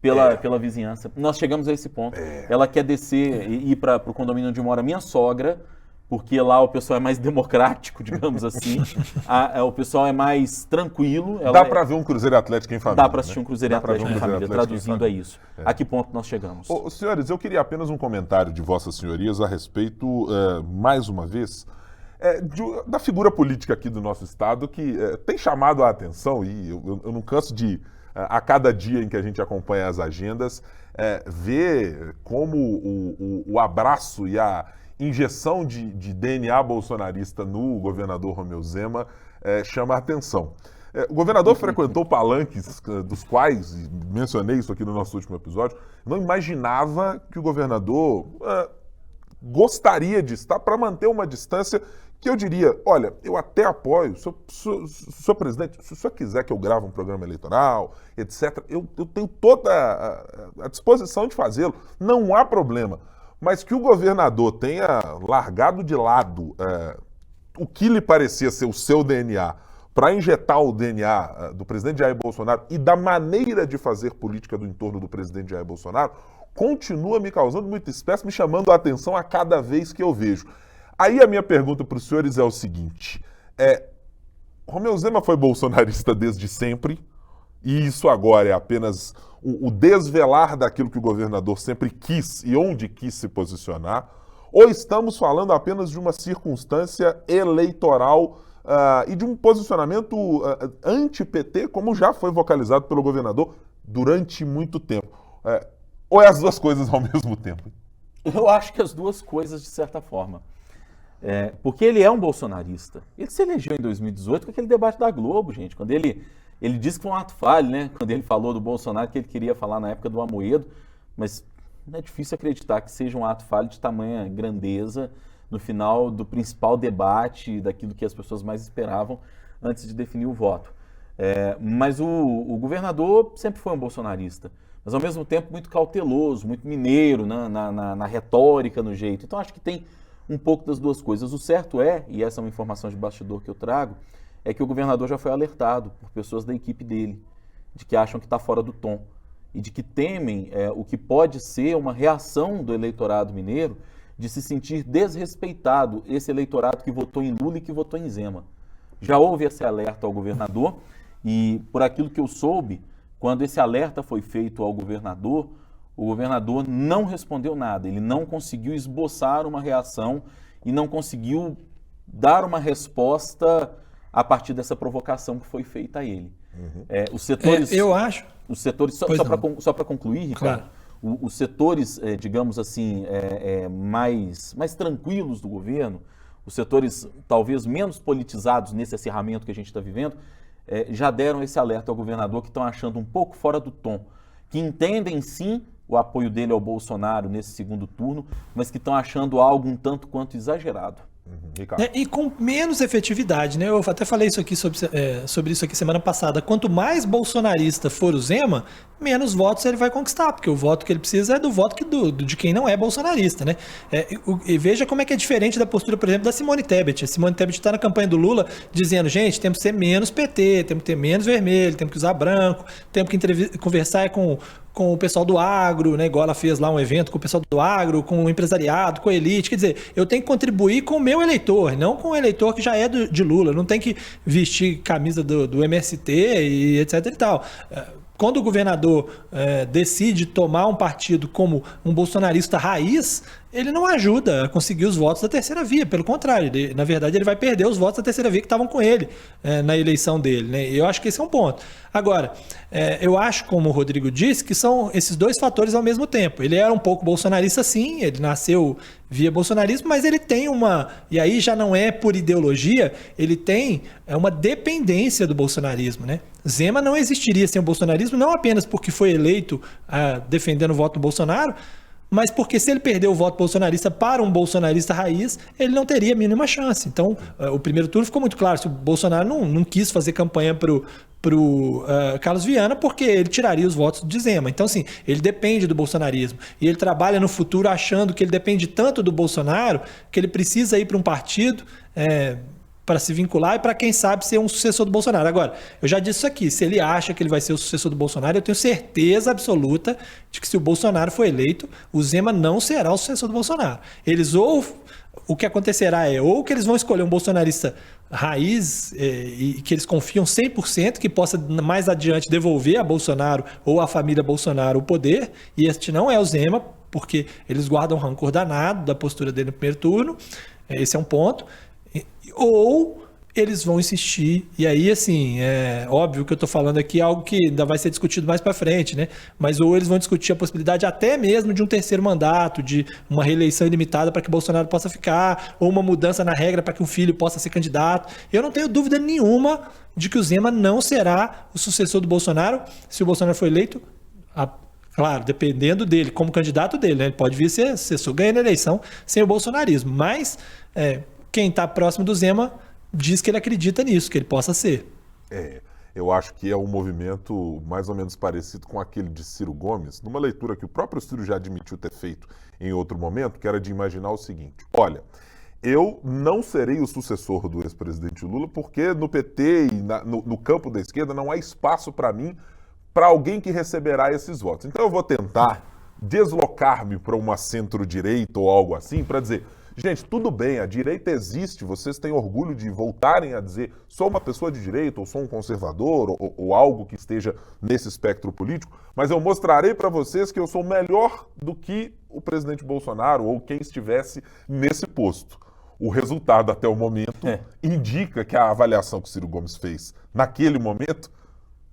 pela vizinhança. Nós chegamos a esse ponto. Ela quer descer e ir para o condomínio onde mora minha sogra, porque lá o pessoal é mais democrático, digamos assim, o pessoal é mais tranquilo. Dá para ver um Cruzeiro Atlético em família. Dá para assistir um Cruzeiro Atlético em família, traduzindo é isso. A que ponto nós chegamos? Senhores, eu queria apenas um comentário de vossas senhorias a respeito, mais uma vez, da figura política aqui do nosso Estado, que tem chamado a atenção, e eu não canso de, a cada dia em que a gente acompanha as agendas, ver como o abraço e a injeção de DNA bolsonarista no governador Romeu Zema chama a atenção. O governador frequentou palanques dos quais, e mencionei isso aqui no nosso último episódio, não imaginava que o governador gostaria de estar para manter uma distância que eu diria, olha, eu até apoio, senhor presidente, se o senhor quiser que eu grave um programa eleitoral, etc., eu tenho toda a disposição de fazê-lo, não há problema. Mas que o governador tenha largado de lado o que lhe parecia ser o seu DNA para injetar o DNA do presidente Jair Bolsonaro e da maneira de fazer política do entorno do presidente Jair Bolsonaro, continua me causando muita espécie, me chamando a atenção a cada vez que eu vejo. Aí a minha pergunta para os senhores é o seguinte, Romeu Zema foi bolsonarista desde sempre, e isso agora é apenas o desvelar daquilo que o governador sempre quis e onde quis se posicionar, ou estamos falando apenas de uma circunstância eleitoral e de um posicionamento anti-PT, como já foi vocalizado pelo governador durante muito tempo? Ou é as duas coisas ao mesmo tempo? Eu acho que as duas coisas, de certa forma. Porque ele é um bolsonarista. Ele se elegeu em 2018 com aquele debate da Globo, gente, quando ele disse que foi um ato falho, né? Quando ele falou do Bolsonaro, que ele queria falar na época do Amoedo, mas é difícil acreditar que seja um ato falho de tamanha grandeza no final do principal debate, daquilo que as pessoas mais esperavam antes de definir o voto. Mas o governador sempre foi um bolsonarista, mas ao mesmo tempo muito cauteloso, muito mineiro na retórica, no jeito. Então acho que tem um pouco das duas coisas. O certo e essa é uma informação de bastidor que eu trago, é que o governador já foi alertado por pessoas da equipe dele, de que acham que está fora do tom e de que temem o que pode ser uma reação do eleitorado mineiro de se sentir desrespeitado, esse eleitorado que votou em Lula e que votou em Zema. Já houve esse alerta ao governador e, por aquilo que eu soube, quando esse alerta foi feito ao governador, o governador não respondeu nada, ele não conseguiu esboçar uma reação e não conseguiu dar uma resposta a partir dessa provocação que foi feita a ele. Os setores... eu acho... Os setores, só para concluir, Ricardo, claro. Os setores, digamos assim, mais tranquilos do governo, os setores talvez menos politizados nesse acirramento que a gente está vivendo, já deram esse alerta ao governador, que estão achando um pouco fora do tom, que entendem sim o apoio dele ao Bolsonaro nesse segundo turno, mas que estão achando algo um tanto quanto exagerado. Ricardo. E com menos efetividade, né? Eu até falei isso aqui sobre isso aqui semana passada. Quanto mais bolsonarista for o Zema, menos votos ele vai conquistar, porque o voto que ele precisa é do voto de quem não é bolsonarista, né? E veja como é que é diferente da postura, por exemplo, da Simone Tebet. A Simone Tebet está na campanha do Lula dizendo, gente, temos que ser menos PT, temos que ter menos vermelho, temos que usar branco, temos que conversar com o pessoal do agro, né? Igual ela fez lá um evento com o pessoal do agro, com o empresariado, com a elite. Quer dizer, eu tenho que contribuir com o meu eleitor, não com o eleitor que já é de Lula. Eu não tenho que vestir camisa do MST e etc e tal. Quando o governador decide tomar um partido como um bolsonarista raiz, ele não ajuda a conseguir os votos da terceira via. Pelo contrário, na verdade, ele vai perder os votos da terceira via que estavam com ele na eleição dele, né? Eu acho que esse é um ponto. Agora, eu acho, como o Rodrigo disse, que são esses dois fatores ao mesmo tempo. Ele era um pouco bolsonarista, sim, ele nasceu via bolsonarismo, mas ele tem e aí já não é por ideologia, ele tem uma dependência do bolsonarismo, né? Zema não existiria sem o bolsonarismo, não apenas porque foi eleito defendendo o voto do Bolsonaro, mas porque se ele perder o voto bolsonarista para um bolsonarista raiz, ele não teria a mínima chance. Então, o primeiro turno ficou muito claro, se o Bolsonaro não quis fazer campanha para o Carlos Viana, porque ele tiraria os votos de Zema. Então, assim, ele depende do bolsonarismo. E ele trabalha no futuro achando que ele depende tanto do Bolsonaro, que ele precisa ir para um partido para se vincular e para, quem sabe, ser um sucessor do Bolsonaro. Agora, eu já disse isso aqui, se ele acha que ele vai ser o sucessor do Bolsonaro, eu tenho certeza absoluta de que, se o Bolsonaro for eleito, o Zema não será o sucessor do Bolsonaro. O que acontecerá ou que eles vão escolher um bolsonarista raiz e que eles confiam 100% que possa mais adiante devolver a Bolsonaro ou a família Bolsonaro o poder, e este não é o Zema, porque eles guardam rancor danado da postura dele no primeiro turno, esse é um ponto. Ou eles vão insistir, e aí, assim, é óbvio que eu estou falando aqui algo que ainda vai ser discutido mais para frente, né? Mas ou eles vão discutir a possibilidade até mesmo de um terceiro mandato, de uma reeleição ilimitada para que Bolsonaro possa ficar, ou uma mudança na regra para que um filho possa ser candidato. Eu não tenho dúvida nenhuma de que o Zema não será o sucessor do Bolsonaro se o Bolsonaro for eleito, claro, dependendo dele, como candidato dele, né? Ele pode vir ser sucessor, ganhando a eleição sem o bolsonarismo, mas quem está próximo do Zema diz que ele acredita nisso, que ele possa ser. Eu acho que é um movimento mais ou menos parecido com aquele de Ciro Gomes, numa leitura que o próprio Ciro já admitiu ter feito em outro momento, que era de imaginar o seguinte: olha, eu não serei o sucessor do ex-presidente Lula porque no PT e no campo da esquerda não há espaço para mim, para alguém que receberá esses votos. Então eu vou tentar deslocar-me para uma centro-direita ou algo assim, para dizer, gente, tudo bem, a direita existe, vocês têm orgulho de voltarem a dizer, sou uma pessoa de direita, ou sou um conservador, ou algo que esteja nesse espectro político, mas eu mostrarei para vocês que eu sou melhor do que o presidente Bolsonaro ou quem estivesse nesse posto. O resultado até o momento indica que a avaliação que o Ciro Gomes fez naquele momento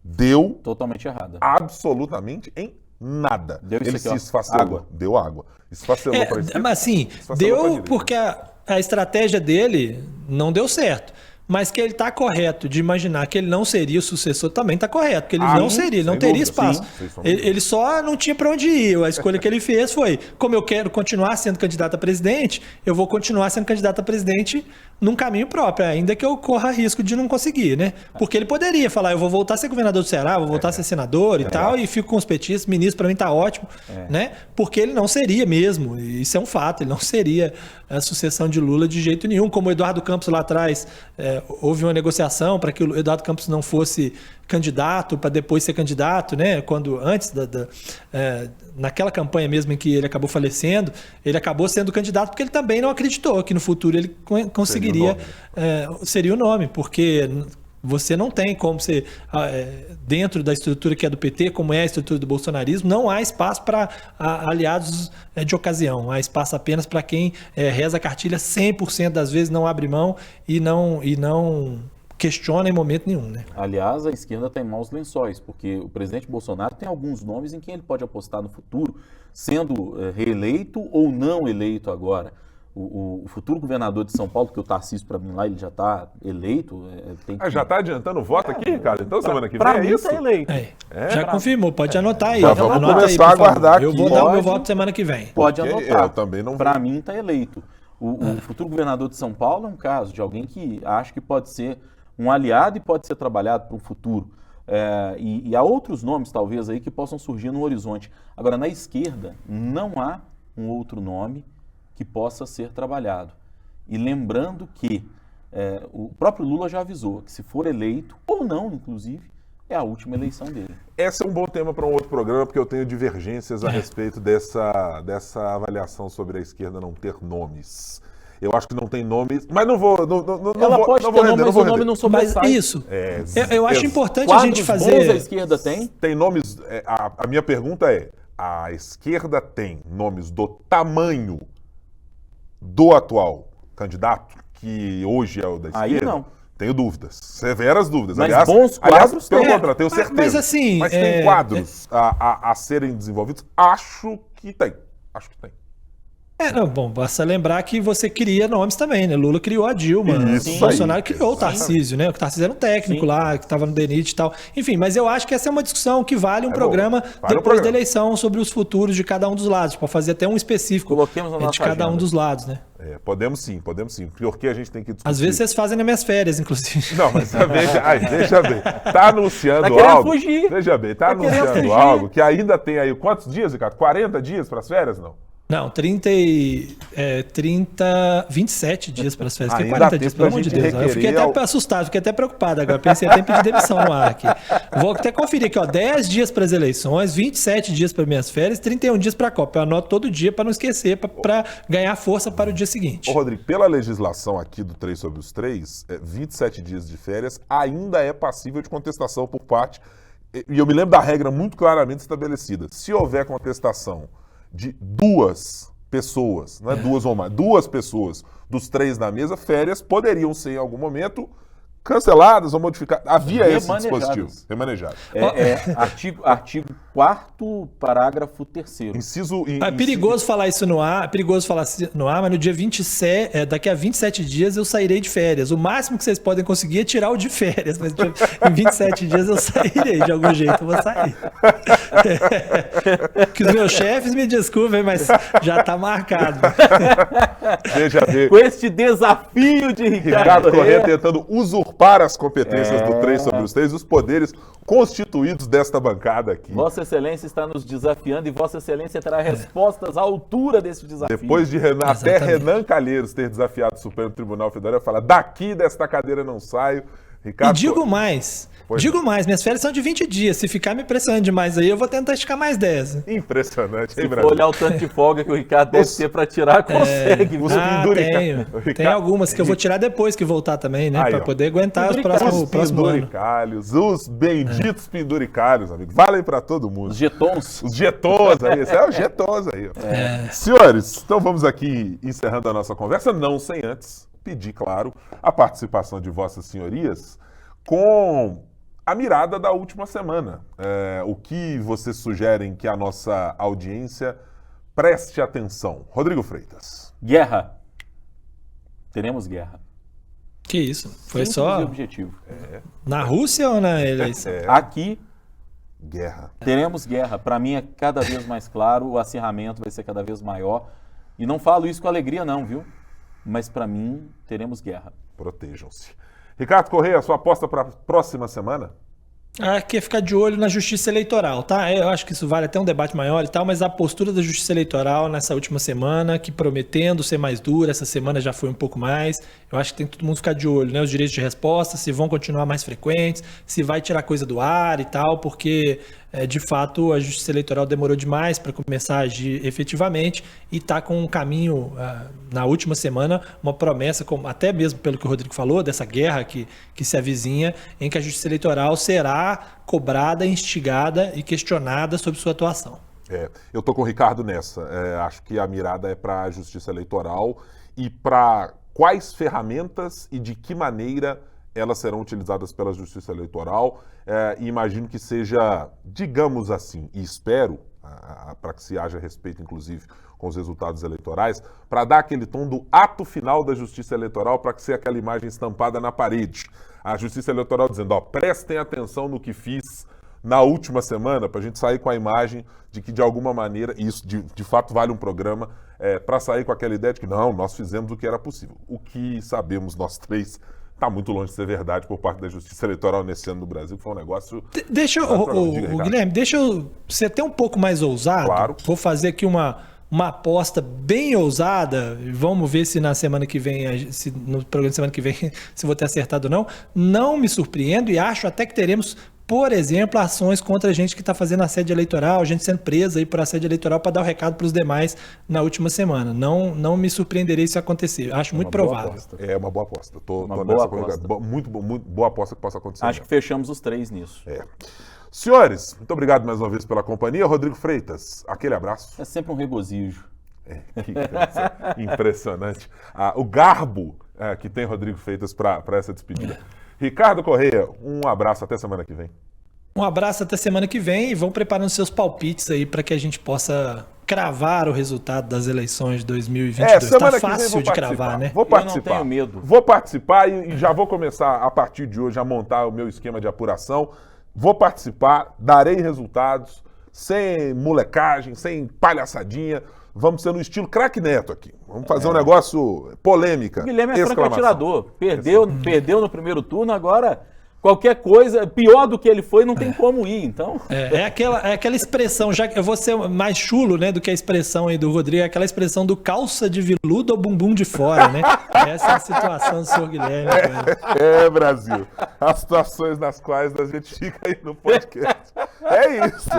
deu totalmente errada. Absolutamente em nada. Ele se esfacelou. Água. Deu água. Esfacelou para esquerda. Mas assim, deu porque a estratégia dele não deu certo. Mas que ele está correto de imaginar que ele não seria o sucessor também está correto, porque ele não seria, ele não teria espaço. Ele só não tinha para onde ir. A escolha que ele fez foi, como eu quero continuar sendo candidato a presidente, eu vou continuar sendo candidato a presidente num caminho próprio, ainda que eu corra risco de não conseguir, né? Porque ele poderia falar, eu vou voltar a ser governador do Ceará, vou voltar a ser senador e tal, e fico com os petistas, ministro para mim tá ótimo, né? Porque ele não seria mesmo, isso é um fato, ele não seria a sucessão de Lula de jeito nenhum, como o Eduardo Campos lá atrás, houve uma negociação para que o Eduardo Campos não fosse candidato, para depois ser candidato, né? Antes naquela campanha mesmo em que ele acabou falecendo, ele acabou sendo candidato porque ele também não acreditou que no futuro ele conseguiria, seria o nome, porque você não tem como ser, dentro da estrutura que é do PT, como é a estrutura do bolsonarismo, não há espaço para aliados de ocasião, há espaço apenas para quem reza a cartilha 100% das vezes, não abre mão e não questiona em momento nenhum, né? Aliás, a esquerda está em maus lençóis, porque o presidente Bolsonaro tem alguns nomes em quem ele pode apostar no futuro, sendo reeleito ou não eleito agora. O futuro governador de São Paulo, que o Tarcísio, para mim lá, ele já está eleito. Já está adiantando o voto aqui, Ricardo? Então semana que vem é isso? Tá eleito. Já confirmou, pode anotar aí. Já vamos começar a aguardar aqui. Eu vou dar o meu voto semana que vem. Pode anotar. Eu também não. Para mim está eleito. O futuro governador de São Paulo é um caso de alguém que acho que pode ser um aliado e pode ser trabalhado para um futuro. E há outros nomes, talvez, aí que possam surgir no horizonte. Agora, na esquerda, não há um outro nome que possa ser trabalhado. E lembrando que o próprio Lula já avisou que se for eleito, ou não, inclusive, é a última eleição dele. Esse é um bom tema para um outro programa, porque eu tenho divergências a respeito dessa avaliação sobre a esquerda não ter nomes. Eu acho que não tem nomes, mas não vou. Ela pode ter nome, mas o nome não sobressai. Mas isso. Eu acho importante a gente fazer. Quadros bons a esquerda tem? Tem nomes. A minha pergunta é: a esquerda tem nomes do tamanho do atual candidato, que hoje é o da esquerda? Aí não. Tenho dúvidas, severas dúvidas. Mas bons quadros pelo tem. contrário, tenho certeza. Mas assim, tem quadros a serem desenvolvidos? Acho que tem. Acho que tem. Bom, basta lembrar que você cria nomes também, né? Lula criou a Dilma, Isso o Bolsonaro aí, criou o Tarcísio, né? O Tarcísio era um técnico lá, que estava no DENIT e tal. Enfim, mas eu acho que essa é uma discussão que vale um programa depois da eleição sobre os futuros de cada um dos lados, para fazer até um específico de cada um dos lados, né? Podemos sim. Porque a gente tem que discutir. Às vezes vocês fazem nas minhas férias, inclusive. Não, mas veja bem. Tá anunciando algo. Fugir. Veja bem, tá anunciando algo que ainda tem aí quantos dias, Ricardo? 40 dias para as férias, não? Não, 27 dias para as férias, que é Ainda 40 dias, pelo amor de Deus. Eu fiquei até assustado, fiquei até preocupado agora, pensei até em pedir demissão no ar aqui. Vou até conferir aqui, 10 dias para as eleições, 27 dias para minhas férias, 31 dias para a Copa. Eu anoto todo dia para não esquecer, para ganhar força para o dia seguinte. Ô, Rodrigo, pela legislação aqui do 3 sobre os 3, 27 dias de férias ainda é passível de contestação por parte, e eu me lembro da regra muito claramente estabelecida. Se houver contestação de duas pessoas, não é duas ou mais, duas pessoas dos 3 na mesa, férias poderiam ser em algum momento canceladas ou modificadas. Havia esse dispositivo. Remanejado. Artigo 4º, parágrafo 3º. É perigoso falar isso no ar, mas no dia 27, daqui a 27 dias eu sairei de férias. O máximo que vocês podem conseguir é tirar o de férias, mas em 27 dias eu sairei, de algum jeito eu vou sair. Que os meus chefes me desculpem, mas já está marcado. Veja bem. Com este desafio de Ricardo Corrêa tentando usurpar as competências do 3 sobre os 3, os poderes constituídos desta bancada aqui. Vossa Excelência está nos desafiando e Vossa Excelência terá respostas à altura desse desafio. Depois de até Renan Calheiros ter desafiado o Supremo Tribunal Federal, falar: daqui desta cadeira não saio. Ricardo, e digo mais, minhas férias são de 20 dias. Se ficar me pressionando demais aí, eu vou tentar esticar mais 10. Impressionante, hein, Brasil? Se for olhar o tanto de folga que o Ricardo deve ter para tirar, consegue. Tem algumas que eu vou tirar depois que voltar também, né? Para poder aguentar os próximos penduricalhos, os benditos penduricalhos, amigo. Valem para todo mundo. Os jetons. Os jetons aí. Esse é o jetons aí. Senhores, então vamos aqui encerrando a nossa conversa, não sem antes pedir, claro, a participação de vossas senhorias com a mirada da última semana. O que vocês sugerem que a nossa audiência preste atenção? Rodrigo Freitas. Guerra. Teremos guerra. Que isso? Foi só objetivo. Na Rússia ou na eleição? Aqui, guerra. Teremos guerra. Para mim é cada vez mais claro, o acirramento vai ser cada vez maior. E não falo isso com alegria não, viu? Mas para mim, teremos guerra. Protejam-se. Ricardo Corrêa, sua aposta para a próxima semana? Que é ficar de olho na justiça eleitoral, tá? Eu acho que isso vale até um debate maior e tal, mas a postura da justiça eleitoral nessa última semana, que prometendo ser mais dura, essa semana já foi um pouco mais, eu acho que tem que todo mundo ficar de olho, né? Os direitos de resposta, se vão continuar mais frequentes, se vai tirar coisa do ar e tal, porque de fato a justiça eleitoral demorou demais para começar a agir efetivamente e está com um caminho, na última semana, uma promessa, até mesmo pelo que o Rodrigo falou, dessa guerra que se avizinha, em que a justiça eleitoral será cobrada, instigada e questionada sobre sua atuação. Eu estou com o Ricardo nessa. Acho que a mirada é para a justiça eleitoral e para quais ferramentas e de que maneira elas serão utilizadas pela justiça eleitoral. E imagino que seja, digamos assim, e espero, para que se haja respeito, inclusive, com os resultados eleitorais, para dar aquele tom do ato final da justiça eleitoral, para que seja aquela imagem estampada na parede. A justiça eleitoral dizendo: prestem atenção no que fiz na última semana, para a gente sair com a imagem de que, de alguma maneira, e isso de fato vale um programa, para sair com aquela ideia de que não, nós fizemos o que era possível. O que sabemos nós três está muito longe de ser verdade por parte da Justiça Eleitoral nesse ano no Brasil, que foi um negócio... Deixa eu, Guilherme, deixa eu ser até um pouco mais ousado. Claro. Vou fazer aqui uma aposta bem ousada. Vamos ver se na semana que vem, se no programa de semana que vem, se vou ter acertado ou não. Não me surpreendo e acho até que teremos, por exemplo, ações contra a gente que está fazendo assédio eleitoral, gente sendo presa aí por assédio eleitoral para dar o recado para os demais na última semana. Não me surpreenderei se isso acontecer. Acho muito provável. É uma boa aposta. Tô boa nessa aposta. Muito boa aposta que possa acontecer. Acho que fechamos os três nisso. Senhores, muito obrigado mais uma vez pela companhia. Rodrigo Freitas, aquele abraço. É sempre um regozijo. Que impressionante. O garbo que tem Rodrigo Freitas para essa despedida. Ricardo Correia, um abraço até semana que vem. Um abraço até semana que vem e vão preparando seus palpites aí para que a gente possa cravar o resultado das eleições de 2022. Tá fácil de cravar, né? Vou participar. Eu não tenho medo. Vou participar e já vou começar a partir de hoje a montar o meu esquema de apuração. Vou participar, darei resultados, sem molecagem, sem palhaçadinha. Vamos ser no estilo craque Neto aqui. Vamos fazer um negócio polêmica. O Guilherme é franco-atirador. Perdeu no primeiro turno, agora qualquer coisa, pior do que ele foi, não tem como ir, então... É aquela expressão, já que eu vou ser mais chulo, né, do que a expressão aí do Rodrigo, é aquela expressão do calça de veludo ou bumbum de fora, né? Essa é a situação do senhor Guilherme. Brasil. As situações nas quais a gente fica aí no podcast. É isso.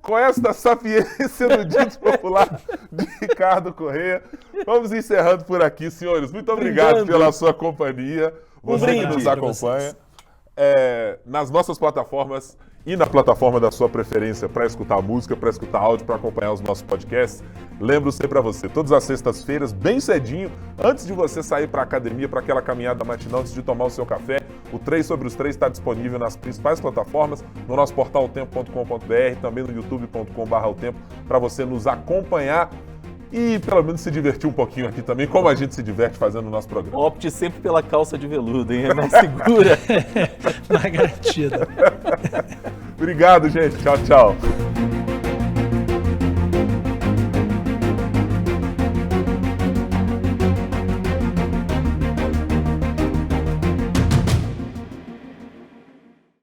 Com esta sapiência do dito popular de Ricardo Correia, vamos encerrando por aqui, senhores. Muito obrigado pela sua companhia. Você que nos acompanha. Nas nossas plataformas e na plataforma da sua preferência para escutar música, para escutar áudio, para acompanhar os nossos podcasts. Lembro sempre para você, todas as sextas-feiras, bem cedinho, antes de você sair para a academia, para aquela caminhada matinal, antes de tomar o seu café, o 3 sobre os 3 está disponível nas principais plataformas, no nosso portal otempo.com.br, também no youtube.com/otempo, para você nos acompanhar e pelo menos se divertir um pouquinho aqui também, como a gente se diverte fazendo o nosso programa. Opte sempre pela calça de veludo, hein? É mais segura. Mais garantida. Obrigado, gente. Tchau, tchau.